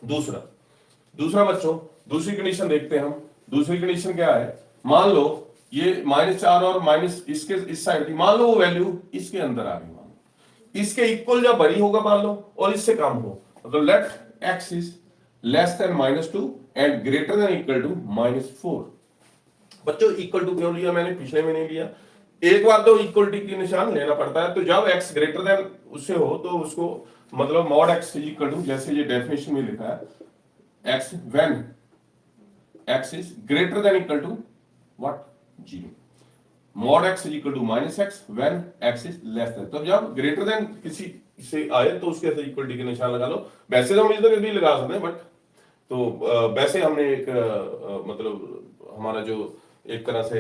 दूसरा बच्चों, दूसरी कंडीशन देखते हैं हम। दूसरी कंडीशन क्या है, मान लो ये -4 और माइनस इसके इस साइड की, मान लो वो वैल्यू इसके अंदर आ गई, मान लो इसके इक्वल या बड़ी होगा मान लो, और इससे कम हो, मतलब let x is less than -2 and greater than equal to -4। बच्चों इक्वल टू क्यों लिया मैंने, पिछले में नहीं लिया, एक बार तो इक्वलिटी की निशान लेना पड़ता है। तो जब x ग्रेटर देन उससे हो तो उसको मतलब मॉड x इक्वल टू, जैसे ये डेफिनेशन में लिखा है, x when x is greater than equal to what, 0, mod x equal to -x when x is less than. तो जब ग्रेटर देन किसी से आए तो उसके साथ इक्वलिटी के निशान लगा लो। वैसे तो हम इधर भी लगा सकते हैं, बट तो वैसे हमने एक मतलब हमारा जो एक तरह से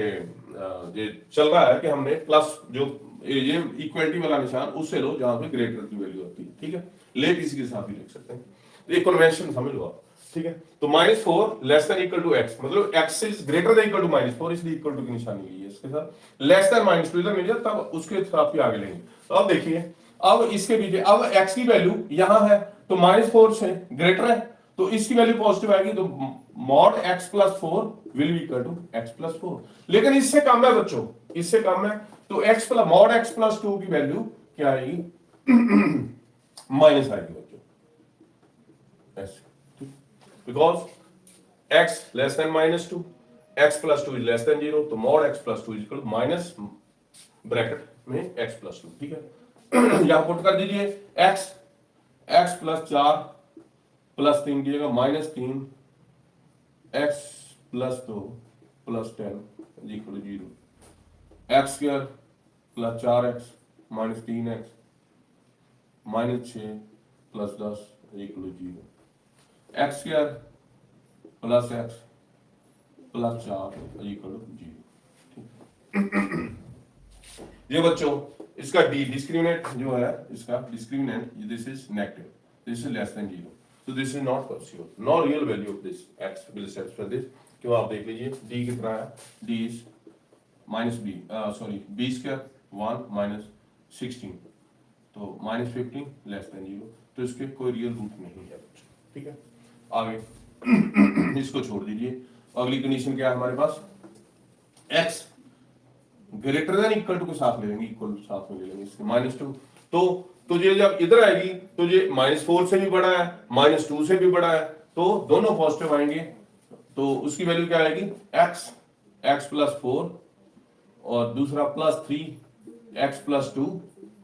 ये चल रहा है कि हमने प्लस जो ये इक्वलिटी वाला निशान उससे लो जहां पे ग्रेटर की वैल्यू होती है। ठीक है, ले किसी के साथ भी लिख सकते हैं, ये कन्वेंशन समझ लो आप। ठीक है, तो -4 less than equal to x, मतलब x is greater than equal to -4, इसलिए इक्वल टू की निशानी ली है इसके साथ। लेस देन -2 इधर मिल जाए तब उसके साथ भी आगे लेंगे। तो अब देखिए, अब इसके पीछे अब x की वैल्यू यहां है तो -4 से ग्रेटर है, तो इसकी वैल्यू पॉजिटिव आएगी, तो mod x plus 4 will be equal to x plus 4। लेकिन इससे कम है बच्चों, इससे कम है, तो x plus mod x plus 2 की वैल्यू क्या आएगी, माइनस आएगी बच्चों, ऐसे, because x less than -2, x plus 2 is less than 0, तो mod x plus 2 is equal to minus bracket में x प्लस 2। ठीक है, यहां पुट कर दीजिए x प्लस 4 प्लस 3 कीजिएगा, -3 x plus 2 plus 10 equal to 0, x square plus 4x minus 3x minus 6 plus 10 equal to 0, x square plus x plus 4 equal to 0। ये बच्चों इसका डिस्क्रिमिनेंट जो है, इसका discriminant this is negative, this is less than 0, so this is not possible, no real value of this x will satisfy this। क्यों, आप देख लीजिए d कितना है, d is minus b sorry b square 1 minus 16, तो minus 15 less than 0, तो इसके कोई रियल रूट नहीं है बच्चों। ठीक है, आगे इसको छोड़ दीजिए। अगली कंडीशन क्या है हमारे पास, x greater than equal to के साथ ले लेंगे, इक्वल साथ में ले लेंगे इसके -2, तो ये जब इधर आएगी तो ये -4 से भी बड़ा है, -2 से भी बड़ा है, तो दोनों पॉजिटिव आएंगे, तो उसकी वैल्यू क्या आएगी, x प्लस 4 और दूसरा +3 x plus 2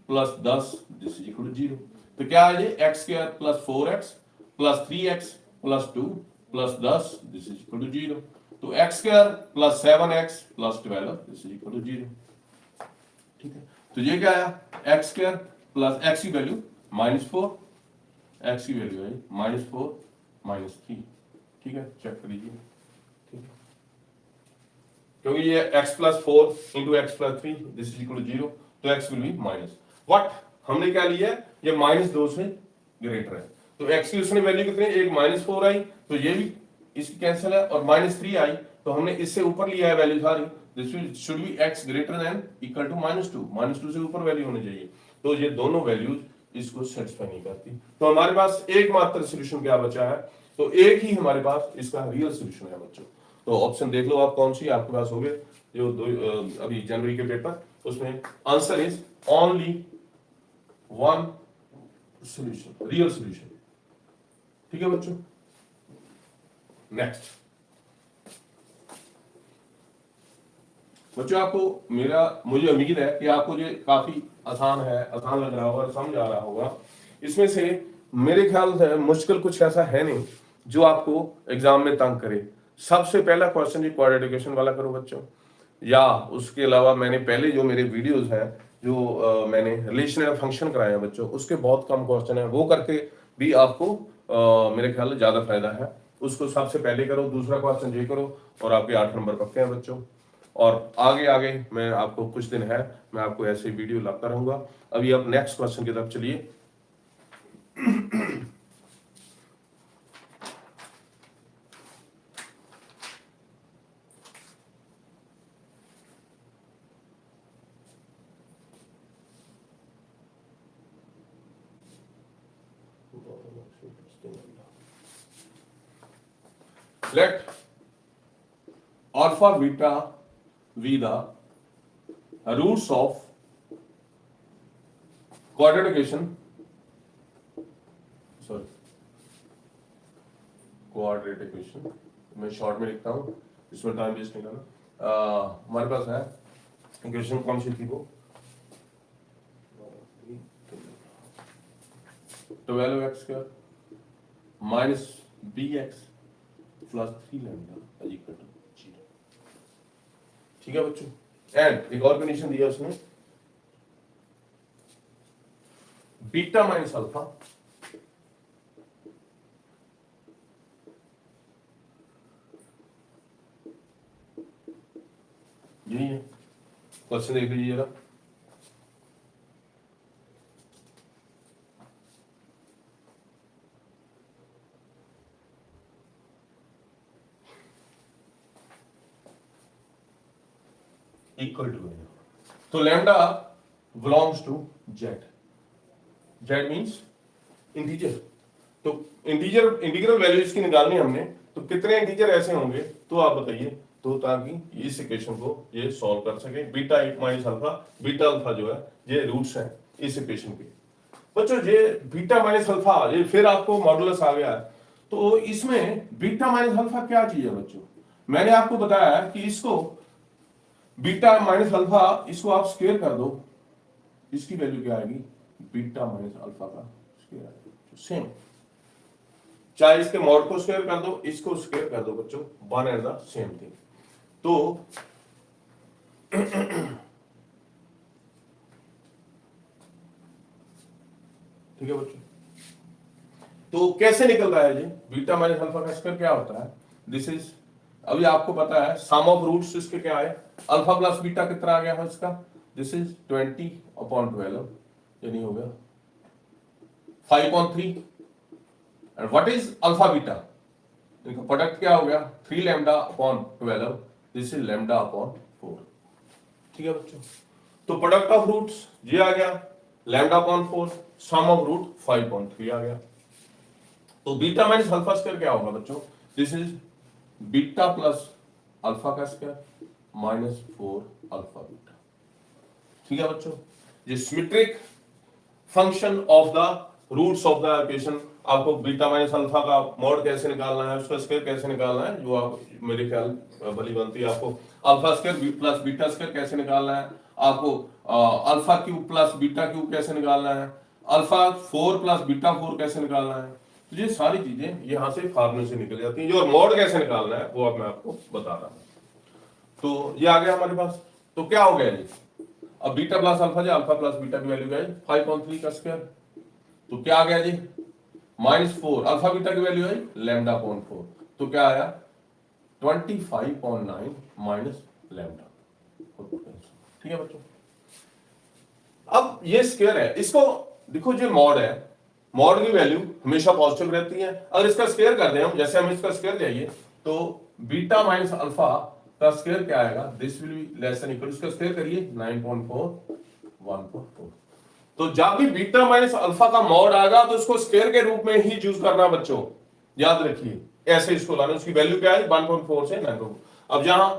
plus 10 this is equal to 0। तो क्या है ये, x square plus 4x plus 3x plus 2 plus 10 this is equal to 0। तो x square plus 7x plus 12 this is equal to 0। ठीक है, तो ये क्या आया, x स्क्वायर प्लस x की वैल्यू -4, x की वैल्यू है -4 -3। ठीक है, चेक कर लीजिए। ठीक है, क्योंकि ये x plus 4 into x plus 3 this is equal to 0, तो x will be minus what, हमने क्या लिया है, ये -2 से ग्रेटर है, तो x की उसने वैल्यू कितनी, एक -4 आई, तो ये भी इसकी कैंसिल है, और -3 आई, तो हमने इससे ऊपर लिया है वैल्यू सारी, this should be x greater than equal to -2 से ऊपर वैल्यू होनी चाहिए, तो ये दोनों वैल्यूज इसको सेटिस्फाई नहीं करती, तो हमारे पास एकमात्र सॉल्यूशन क्या बचा है, तो एक ही हमारे पास इसका रियल सॉल्यूशन है बच्चों। तो ऑप्शन देख लो आप कौन सी आपके पास हो गए, जो अभी जनवरी के पेपर, उसमें answer is only one solution, real solution. ठीक है बच्चों, नेक्स्ट बच्चों, आपको मुझे उम्मीद है कि आपको ये काफी आसान लग रहा होगा, समझ आ रहा होगा। इसमें से मेरे ख्याल से मुश्किल कुछ ऐसा है नहीं जो आपको एग्जाम में तंग करे। सबसे पहला क्वेश्चन ये क्वाड्रेटिक इक्वेशन वाला करो बच्चों, या उसके अलावा मैंने पहले जो मेरे वीडियोस हैं, जो मैंने रिलेशनल फंक्शन कराए हैं बच्चों, उसके बहुत कम क्वेश्चन है, वो करके भी आपको मेरे ख्याल से ज्यादा फायदा है। उसको सबसे पहले करो, दूसरा क्वेश्चन ये करो, और आपके 8 नंबर पक्के हैं बच्चों। और आगे आगे मैं आपको कुछ दिन है, मैं आपको ऐसे वीडियो लाता रहूंगा। अभी आप नेक्स्ट क्वेश्चन की तरफ चलिए। Let alpha beta be the roots of quadratic equation, quadratic equation, मैं शॉर्ट में लिखता हूँ, इसमें टाइम वेस्ट नहीं करना। हमारे पास है इक्वेशन कौन सी थी वो, 12x² minus bx plus 3 lambda equal to 0। ठीक है बच्चों, एंड एक और कंडीशन दिया उसने, बीटा माइनस अल्फा यही है। क्वेश्चन देख लीजिए जरा, इक्वल टू है, तो lambda belongs to Z, Z means integer, तो इंटीग्रल वैल्यू इसकी निकालनी हमने, तो कितने इंटीजर ऐसे होंगे तो आप बताइए, तो ताकि इस इक्वेशन को ये सॉल्व कर सके। Beta minus alpha, beta alpha जो है ये रूट्स हैं इस इक्वेशन के बच्चों। ये बीटा माइनस अल्फा, ये फिर आपको मॉडुलस आ गया है, तो इसमें बीटा माइनस अल्फा क्या चीज है बच्चों, मैंने आपको बताया कि इसको बीटा माइनस अल्फा, इसको आप स्क्वायर कर दो, इसकी वैल्यू क्या आएगी, बीटा माइनस अल्फा का स्क्वायर आएगा, सेम, चाहे इसके मॉड को स्क्वायर कर दो, इसको स्क्वायर कर दो बच्चों, one and the same thing. तो ठीक है बच्चों, तो कैसे निकल रहा है ये बीटा माइनस अल्फा का स्क्वायर क्या होता है, दिस इज, अभी आपको पता है सम ऑफ रूट्स इसके क्या है, अल्फा प्लस बीटा कितना आ गया है इसका, दिस इज 20/12, यानी हो गया 5/3। And what is alpha beta, इनका प्रोडक्ट क्या हो गया 3 λ/12, दिस इज λ/4। ठीक है बच्चों, तो प्रोडक्ट ऑफ रूट्स ये आ गया λ/4, सम ऑफ रूट 5/3 आ गया। तो बीटा माइनस अल्फा स्क्वायर क्या होगा बच्चों, this is beta plus alpha का स्क्वायर माइनस 4 अल्फा बीटा। ठीक है बच्चों, ये symmetric function of the roots of the equation. आपको बीटा माइनस अल्फा का मॉड कैसे निकालना है, उसका स्क्वायर कैसे निकालना है, जो आप मेरे ख्याल भली बनती है आपको alpha square plus beta square कैसे निकालना है, आपको alpha cube plus beta cube कैसे निकालना है, अल्फा 4 प्लस बीटा 4 कैसे निकालना है। तो ये सारी चीजें यहाँ से फार्मूले से निकल जाती हैं, जो मॉड कैसे निकालना है वो अब मैं आपको बता रहा हूँ। तो ये आ गया हमारे पास, तो क्या हो गया जी, अब बीटा प्लस अल्फा जो अल्फा प्लस बीटा की वैल्यू क्या है 5/3 का स्क्वायर, तो क्या आ गया जी -4, अल्फा बीटा की वैल्यू है λ/4, तो क्या आया 25.9 माइनस लैम्डा। ठीक है बच्चों, अब ये स्क्वायर है, इसको देखो जो मॉड है, मॉड की वैल्यू हमेशा पॉजिटिव रहती है। अगर इसका स्क्वायर कर दें हम, जैसे हम इसका स्क्वायर जाइए तो बीटा माइनस अल्फा का स्क्वायर क्या आएगा, this will be less than equal, इसका स्क्वायर करिए 9.4 1.4। तो जब भी बीटा माइनस अल्फा का मॉड आएगा तो उसको स्क्वायर के रूप में ही यूज करना बच्चों, याद रखिए ऐसे इसको लाना। उसकी वैल्यु क्या है 1.4 से 9.4। अब जहां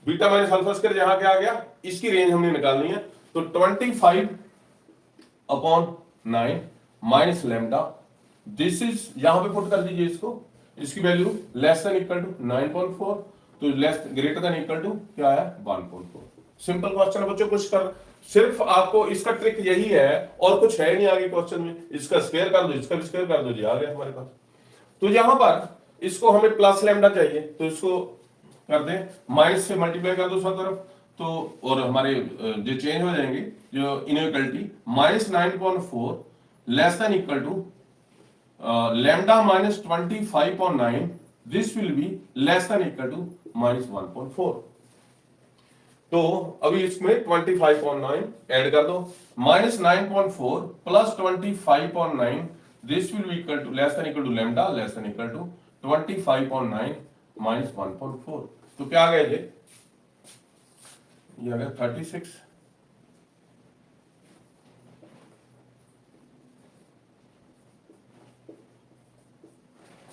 बीटा माइनस अल्फा स्क्वायर जहां क्या आ गया, इसकी रेंज हमने निकालनी है, तो 25/9 माइनस लैम्डा, दिस इज यहां पे पुट कर दीजिए इसको, इसकी value less than equal to 9.4, तो less greater than equal to क्या है 1.4। सिंपल क्वेश्चन है बच्चों, कुछ कर सिर्फ आपको इसका ट्रिक यही है और कुछ है नहीं आगे क्वेश्चन में, इसका स्क्वायर कर दो, इसका भी स्क्वायर कर दो जी, आ गया हमारे पास। तो यहां पर इसको हमें प्लस लैम्डा चाहिए, तो इसको कर दें माइनस से मल्टीप्लाई कर दो सब तरफ, तो और हमारे जो चेंज हो जाएंगे जो inequality -9.4 less than equal to lambda minus 25.9, this will be less than equal to -1.4। तो अभी इसमें 25.9 ऐड कर दो, -9.4 plus 25.9, this will be equal to less than equal to lambda less than equal to 25.9 minus 1.4, तो क्या आ गया ये आ गया 36।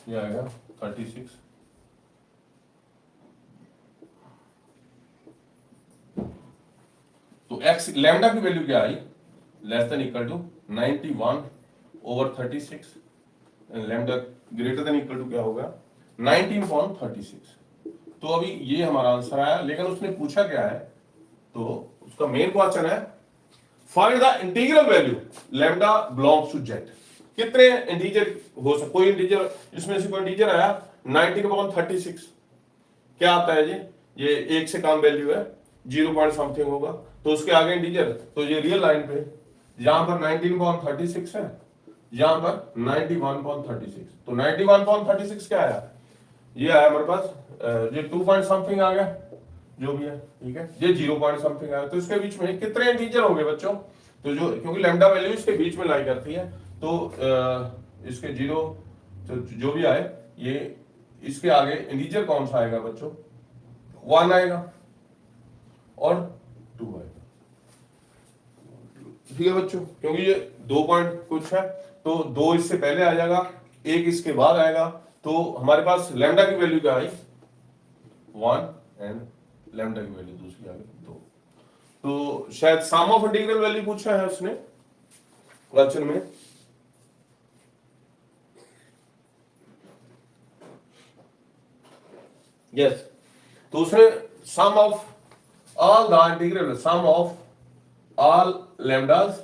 ये आ गया 36। तो x लैम्डा की वैल्यू क्या आई, less than equal to 91/36, lambda greater than equal to क्या होगा 19.36। तो अभी ये हमारा आंसर आया, लेकिन उसने पूछा क्या है, तो उसका मेन क्वेश्चन है find the integral value lambda belongs to z। कितने इंटीजर हो सकते, कोई इंटीजर इसमें से कोई इंटीजर आया 19/36, क्या आता है जी, ये एक से कम वैल्यू है 0 पॉइंट समथिंग होगा, तो उसके आगे इंटीजर, तो ये रियल लाइन पे यहां पर 19.36 है, यहां पर 91.36, तो 91.36 क्या आया, ये आया हमारे पास ये 2 पॉइंट समथिंग आ गया जो भी है, ठीक है, ये 0 पॉइंट समथिंग आया, तो इसके बीच में कितने इंटीजर होंगे बच्चों, तो जो क्योंकि लैम्डा वैल्यू इसके बीच में लाई करती है, तो इसके 0 तो जो भी आए, ये इसके आगे इंटीजर कौन सा आएगा बच्चों, 1 आएगा और 2 आएगा। ठीक है बच्चों, क्योंकि ये 2 पॉइंट कुछ है, तो 2 इससे पहले आ जाएगा, 1 इसके बाद आएगा, तो हमारे पास लैम्डा की वैल्यू क्या आई 1 एंड लैम्डा की वैल्यू दूसरी आ गई 2। तो शायद सम ऑफ इंटीग्रल वैल्यू पूछा है उसने क्वेश्चन में, यस, तो उसने sum of all the integral, sum of all lambdas,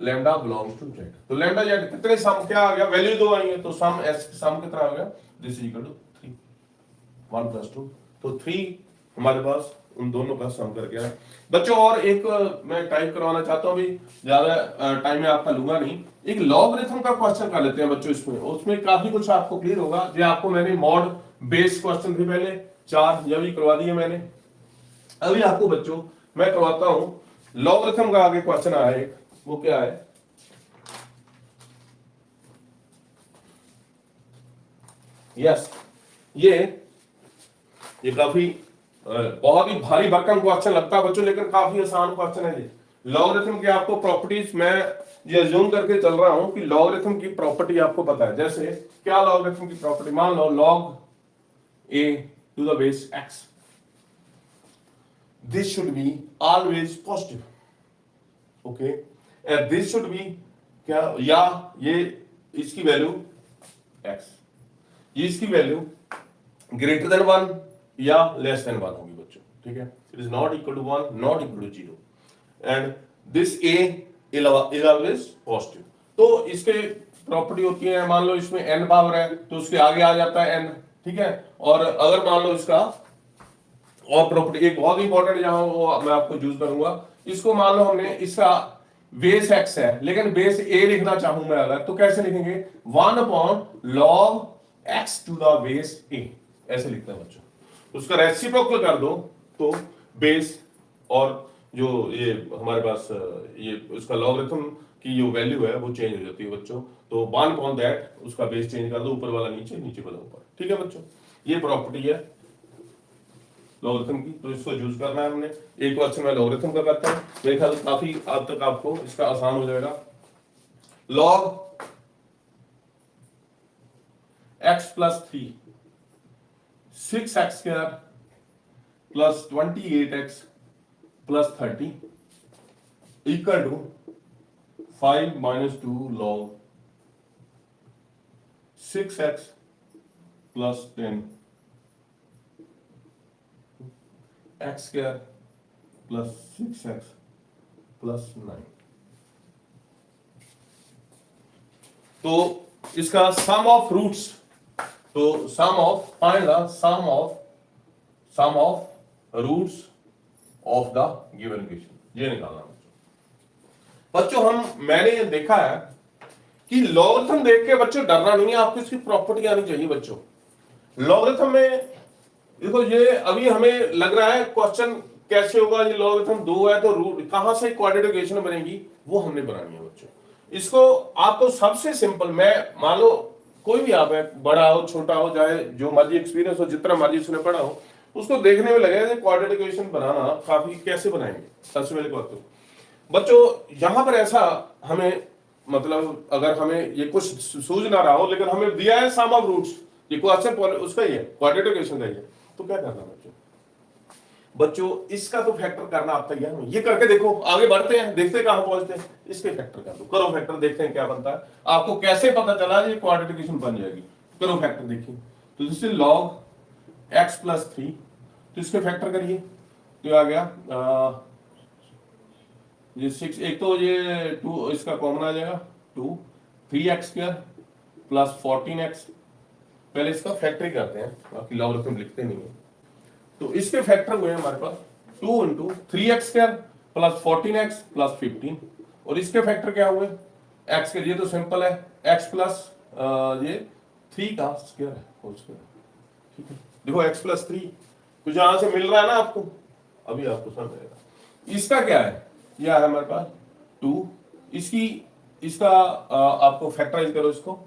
lambda belongs to z, तो लैम्डा z कितने सम क्या आ गया, वैल्यू 2 आई है, तो सम s सम कितना आ गया, दिस इज इक्वल टू 3, 1 + 2, तो 3 हमारे पास उन दोनों का सम करके आया बच्चों। और एक मैं टाइप करवाना चाहता हूं, अभी ज्यादा टाइम में आपका लूंगा नहीं, एक लॉगरिथम का क्वेश्चन कर लेते हैं बच्चों, इसमें उसमें काफी कुछ आपको क्लियर होगा, जो आपको मैंने मॉड बेस क्वेश्चन थे पहले 4, यह भी करवा दिए मैंने। अभी आपको बच्चों मैं करवाता हूं लॉगरिथम का आगे क्वेश्चन आया एक, वो क्या है, यस ये काफी बहुत ही भारी भरकम क्वेश्चन लगता है बच्चों, लेकिन काफी आसान क्वेश्चन है ये। लॉगरिथम की आपको प्रॉपर्टीज मैं ये अज्यूम करके चल रहा हूं कि लॉगरिथम की प्रॉपर्टी आपको पता है। जैसे क्या लॉगरिथम की प्रॉपर्टी, मान लो log a to the base x, this should be always positive, okay, and this should be क्या, या ये इसकी वैल्यू x, ये इसकी वैल्यू ग्रेटर देन 1 या लेस देन 1 होगी बच्चों, ठीक है। It is not equal to 1, not equal to 0 and this a is always positive. तो इसके प्रॉपर्टी होती है, मान लो इसमें n पावर है तो उसके आगे आ जाता है n, ठीक है। और अगर मान लो इसका और प्रॉपर्टी एक बहुत इंपॉर्टेंट जहां वो मैं आपको यूज करूंगा, इसको मान लो हमने इसका बेस x है लेकिन बेस a लिखना चाहूं मैं अगर, तो कैसे लिखेंगे, 1 upon log x to the base a, ऐसे लिखते हैं बच्चों। उसका रेसिप्रोकल कर दो तो बेस और जो ये हमारे पास ये उसका लॉगरिथम की जो वैल्यू है वो चेंज हो जाती है बच्चों। तो 1 अपॉन दैट उसका बेस चेंज कर दो, ऊपर वाला नीचे, नीचे वाला ऊपर, ठीक है बच्चों। ये प्रॉपर्टी है लॉगरिथम की, तो इसको यूज करना है हमने। एक क्वेश्चन में लॉगरिथम का करता हूं, मेरे ख्याल काफी अब तक आपको इसका आसान हो जाएगा। log x plus 3 6x square plus 28x plus 30 equal to 5 minus 2 log 6x plus 10 x square plus 6x plus 9। तो इसका सम ऑफ रूट्स, तो sum of find the sum of roots of the given equation, ये निकालना बच्चों। मैंने देखा है कि लॉगरिथम देख के बच्चों डरना नहीं है, आपको इसकी प्रॉपर्टी आनी चाहिए बच्चों। लॉगरिथम में देखो ये अभी हमें लग रहा है क्वेश्चन कैसे होगा, ये लॉगरिथम 2 है तो रूट कहां से क्वाड्रेटिक इक्वेशन बनेगी, वो हमने बनानी है बच्चों। इसको आपको सबसे सिंपल, मैं मान लो कोई भी आप है, बड़ा हो छोटा हो, चाहे जो मर्जी एक्सपीरियंस हो, जितना मर्जी उसने पढ़ा हो, उसको देखने में लगेगा कि क्वाड्रेटिक इक्वेशन बनाना काफी कैसे बनाएंगे। सबसे पहले बात तो बच्चों यहां पर ऐसा हमें मतलब अगर हमें ये कुछ सूझ ना रहा हो, लेकिन हमें दिया है सम ऑफ रूट्स, ये क्वेश्चन उसका ही है, क्वाड्रेटिक इक्वेशन का ही है, तो क्या करना बच्चों इसका तो फैक्टर करना आप तैयार हो, ये करके देखो, आगे बढ़ते हैं, देखते हैं कहां पहुंचते हैं। इसके फैक्टर कर दो, करो फैक्टर, देखते हैं क्या बनता है। आपको कैसे पता चला ये क्वाड्रेटिक इक्वेशन बन जाएगी, करो फैक्टर देखिए। तो जैसे log x प्लस 3, तो इसके फैक्टर करिए, तो आ गया ये 6, एक तो ये 2 इसका कॉमन आ जाएगा 2, 3x स्क्वायर प्लस 14x, पहले इसका फैक्टर करते हैं, बाकी लॉगरिथम लिखते नहीं है। तो इसके फैक्टर हुए हमारे पास 2 into 3x square plus 14x plus 15, और इसके फैक्टर क्या हुए x के लिए, तो सिंपल है x प्लस ये 3 का स्क्वायर है, होल स्क्वायर, ठीक है। देखो x प्लस 3 कुछ यहां से मिल रहा है ना आपको, अभी आपको समझ आएगा। इसका क्या है, यह है हमारे पास 2, इसका आपको फैक्टराइज करो इसको,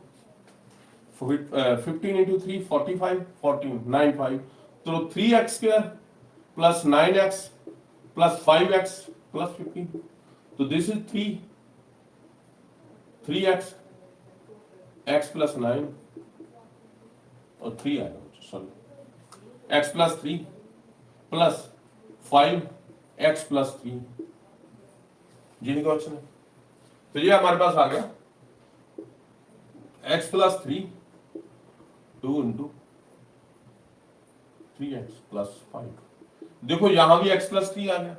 15 इंटू 3 45, 14 9 5, तो 3x square plus 9x plus 5x plus 15, तो this is 3x x plus 9 और 3 आएगा, sorry x plus 3 plus 5x plus 3, ये क्वेश्चन है। तो ये हमारे पास आ गया x plus 3 2 into 3x plus 5, देखो यहां भी x प्लस 3 आ गया,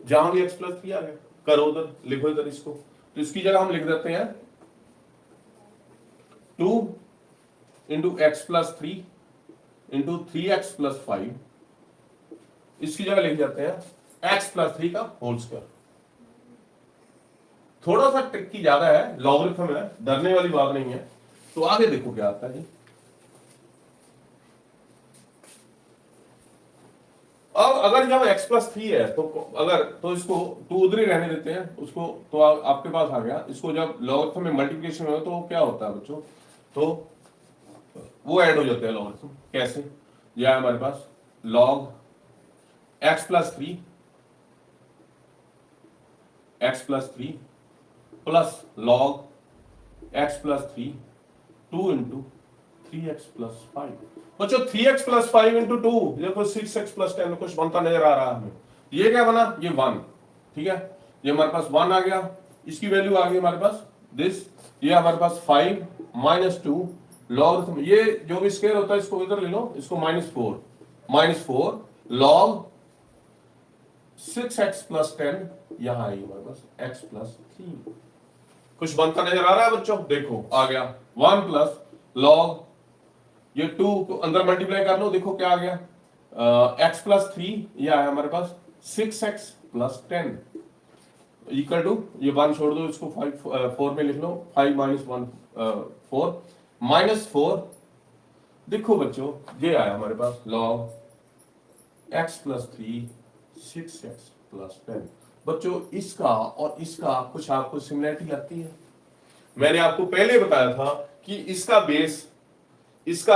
जहां भी x प्लस 3 आ गया, करो उधर, लिखो इधर इसको, तो इसकी जगह हम लिख देते हैं 2 into x plus 3 into 3x plus 5, इसकी जगह लिख जाते हैं x प्लस 3 का होल स्क्वायर। थोड़ा सा ट्रिकी ज्यादा है, लॉगरिथम है, डरने वाली बात नहीं है। तो आगे देखो क्या आता है जी, अब अगर जब x+3 है तो अगर तो इसको 2 उधर ही रहने देते हैं उसको, तो आपके पास आ गया। इसको जब लॉगरिथम में मल्टीप्लिकेशन हो तो क्या होता है बच्चों, तो वो ऐड हो जाते हैं लॉगरिथम। कैसे, यह है हमारे पास log x+3 plus log x+3 2 into 3x+5। बच्चों 3x+5 इंटू 2 देखो 6x+10 कुछ बनता नजर आ रहा है हमें। ये क्या बना, ये 1, ठीक है, ये हमारे पास 1 आ गया। इसकी वैल्यू आ गई हमारे पास दिस, ये हमारे पास 5 माइनस 2 लॉग, ये जो भी स्क्वायर होता है इसको इधर ले लो, इसको -4 लॉग 6x+10 यहां आई हमारे पास x+3। कुछ बनता नजर आ रहा है बच्चों, देखो आ गया 1 प्लस लॉग, ये 2 को अंदर मल्टीप्लाई कर लो, देखो क्या आ गया x+3, ये आया हमारे पास 6x+10 इक्वल टू, ये 1 छोड़ दो, इसको 4 में लिख लो, 5 माइनस 1 4 -4। देखो बच्चों ये आया हमारे पास log x+3 6x+10। बच्चों इसका और इसका कुछ आपको सिमिलरिटी लगती है। मैंने आपको पहले बताया था कि इसका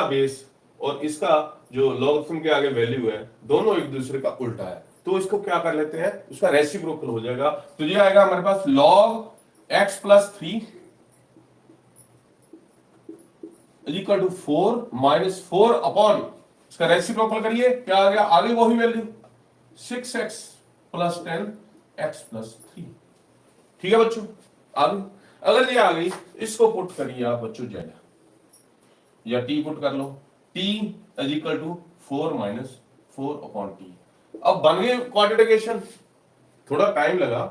बेस और इसका जो लॉगरिथम के आगे वैल्यू है दोनों एक दूसरे का उल्टा है, तो इसको क्या कर लेते हैं, उसका रेसिप्रोकल हो जाएगा। तो ये आएगा हमारे पास log x+3 equal to 4 -4 upon, इसका रेसिप्रोकल करिए, क्या आ गया, आगे वही वैल्यू 6x+10 x+3। ठीक है बच्चों, आगे अगर ये आ गई, इसको पुट करिए आप बच्चों z या t पुट कर लो, t equal to 4 -4 upon t। अब बन गए क्वाड्रेटिकेशन, थोड़ा टाइम लगा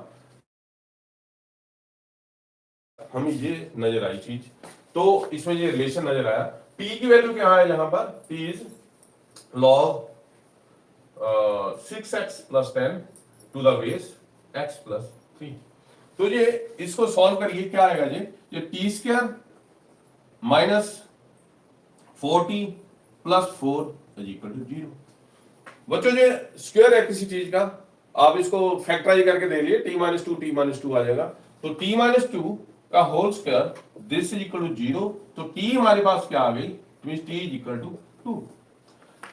हमें ये नजर आई चीज, तो इसमें ये रिलेशन नजर आया। t की वैल्यू क्या है यहां पर, t is log 6x+10 to the base x+3। तो ये इसको सॉल्व करिए, क्या आएगा ये t² -4t + 4 इक्वल टू 0। बच्चों ये स्क्वायर है किसी चीज का, आप इसको फैक्टराइज करके दे लिए, t -2 आ जाएगा। तो t -2 का whole square this is equal to 0। तो t हमारे पास क्या आ गई, means t is equal to 2।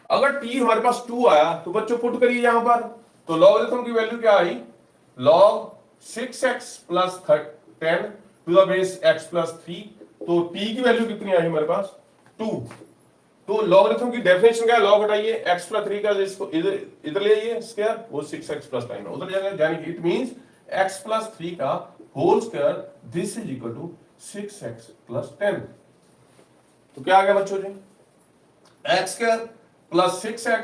अगर t हमारे पास 2 आया तो बच्चों पुट करिए यहां पर, तो लॉगरिथम की वैल्यू क्या आई, log 6x+10 to the base x+3। तो t की वैल्यू कितनी आई हमारे पास 2। तो लॉगरिथम की डेफिनेशन क्या है, लॉग हटाइए x+3 का, इसको इधर ले आइए स्क्वायर, वो 6x+10 उधर जाएगा, यानी कि इट मींस x+3 का whole square this is equal to 6x+10। तो क्या आ गया बच्चों जी, x² + 6x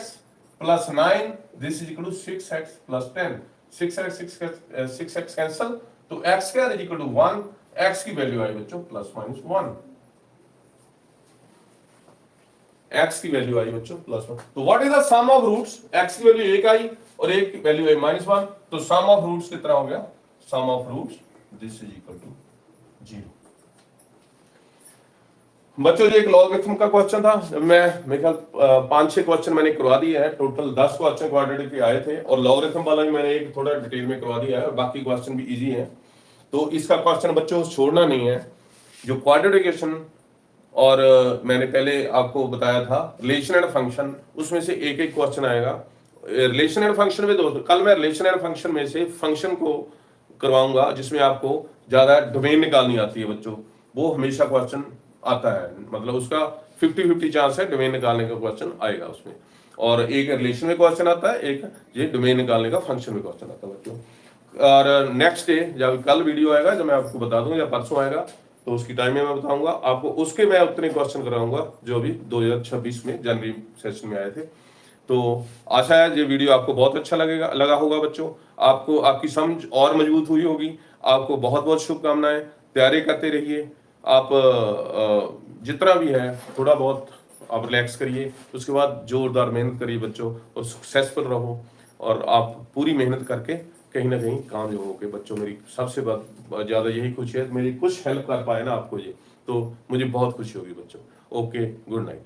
+ 9 this is equal to 6x+10। 6x cancel, तो x² is equal to 1, x की वैल्यू आई बच्चों +-1, x की वैल्यू आई बच्चों +1। तो what is the sum of roots, x की वैल्यू 1 आई और 1 की वैल्यू आई -1, तो सम ऑफ रूट्स कितना हो गया, sum of roots this is equal to 0। बच्चों ये एक लॉगरिथम का क्वेश्चन था, मेरे ख्याल 5-6 क्वेश्चन मैंने करवा दिए हैं, टोटल 10 क्वेश्चन क्वाड्रेटिक के आए थे, और लॉगरिथम वाला भी मैंने एक थोड़ा डिटेल में करवा दिया है, और बाकी क्वेश्चन भी इजी हैं। तो इसका क्वेश्चन बच्चों छोड़ना नहीं है। जो क्वाड्रेटिकेशन और मैंने पहले आपको बताया था रिलेशन एंड फंक्शन, उसमें से एक एक क्वेश्चन आएगा। रिलेशन एंड फंक्शन में कल मैं रिलेशन एंड फंक्शन में से फंक्शन को करवाऊंगा जिसमें आपको ज्यादा डोमेन निकालनी आती है बच्चों, वो हमेशा क्वेश्चन आता है, मतलब उसका 50-50 चांस है डोमेन निकालने का क्वेश्चन आएगा उसमें। और एक रिलेशन में क्वेश्चन आता है, एक ये डोमेन निकालने का फंक्शन में क्वेश्चन आता है बच्चों। और नेक्स्ट डे जब कल वीडियो आएगा जब मैं आपको बता दूंगा, या परसों आएगा तो उसकी टाइम में मैं बताऊंगा आपको, उसके मैं उतने क्वेश्चन कराऊंगा जो भी 2026 में जनवरी सेशन में आए थे। तो आशा है ये वीडियो आपको बहुत अच्छा लगा होगा बच्चों, आपको आपकी समझ और मजबूत हुई होगी। आपको बहुत बहुत शुभकामनाएं, तैयारी करते रहिए। आप जितना भी है थोड़ा बहुत आप रिलैक्स करिए, उसके बाद जोरदार मेहनत करिए बच्चों, और सक्सेसफुल रहो, और आप पूरी मेहनत करके कहीं ना कहीं कामयाब होगे बच्चों। मेरी सबसे ज़्यादा यही खुशी है, मेरी कुछ हेल्प कर पाए ना आपको ये, तो मुझे बहुत खुशी होगी बच्चों। Okay, good night.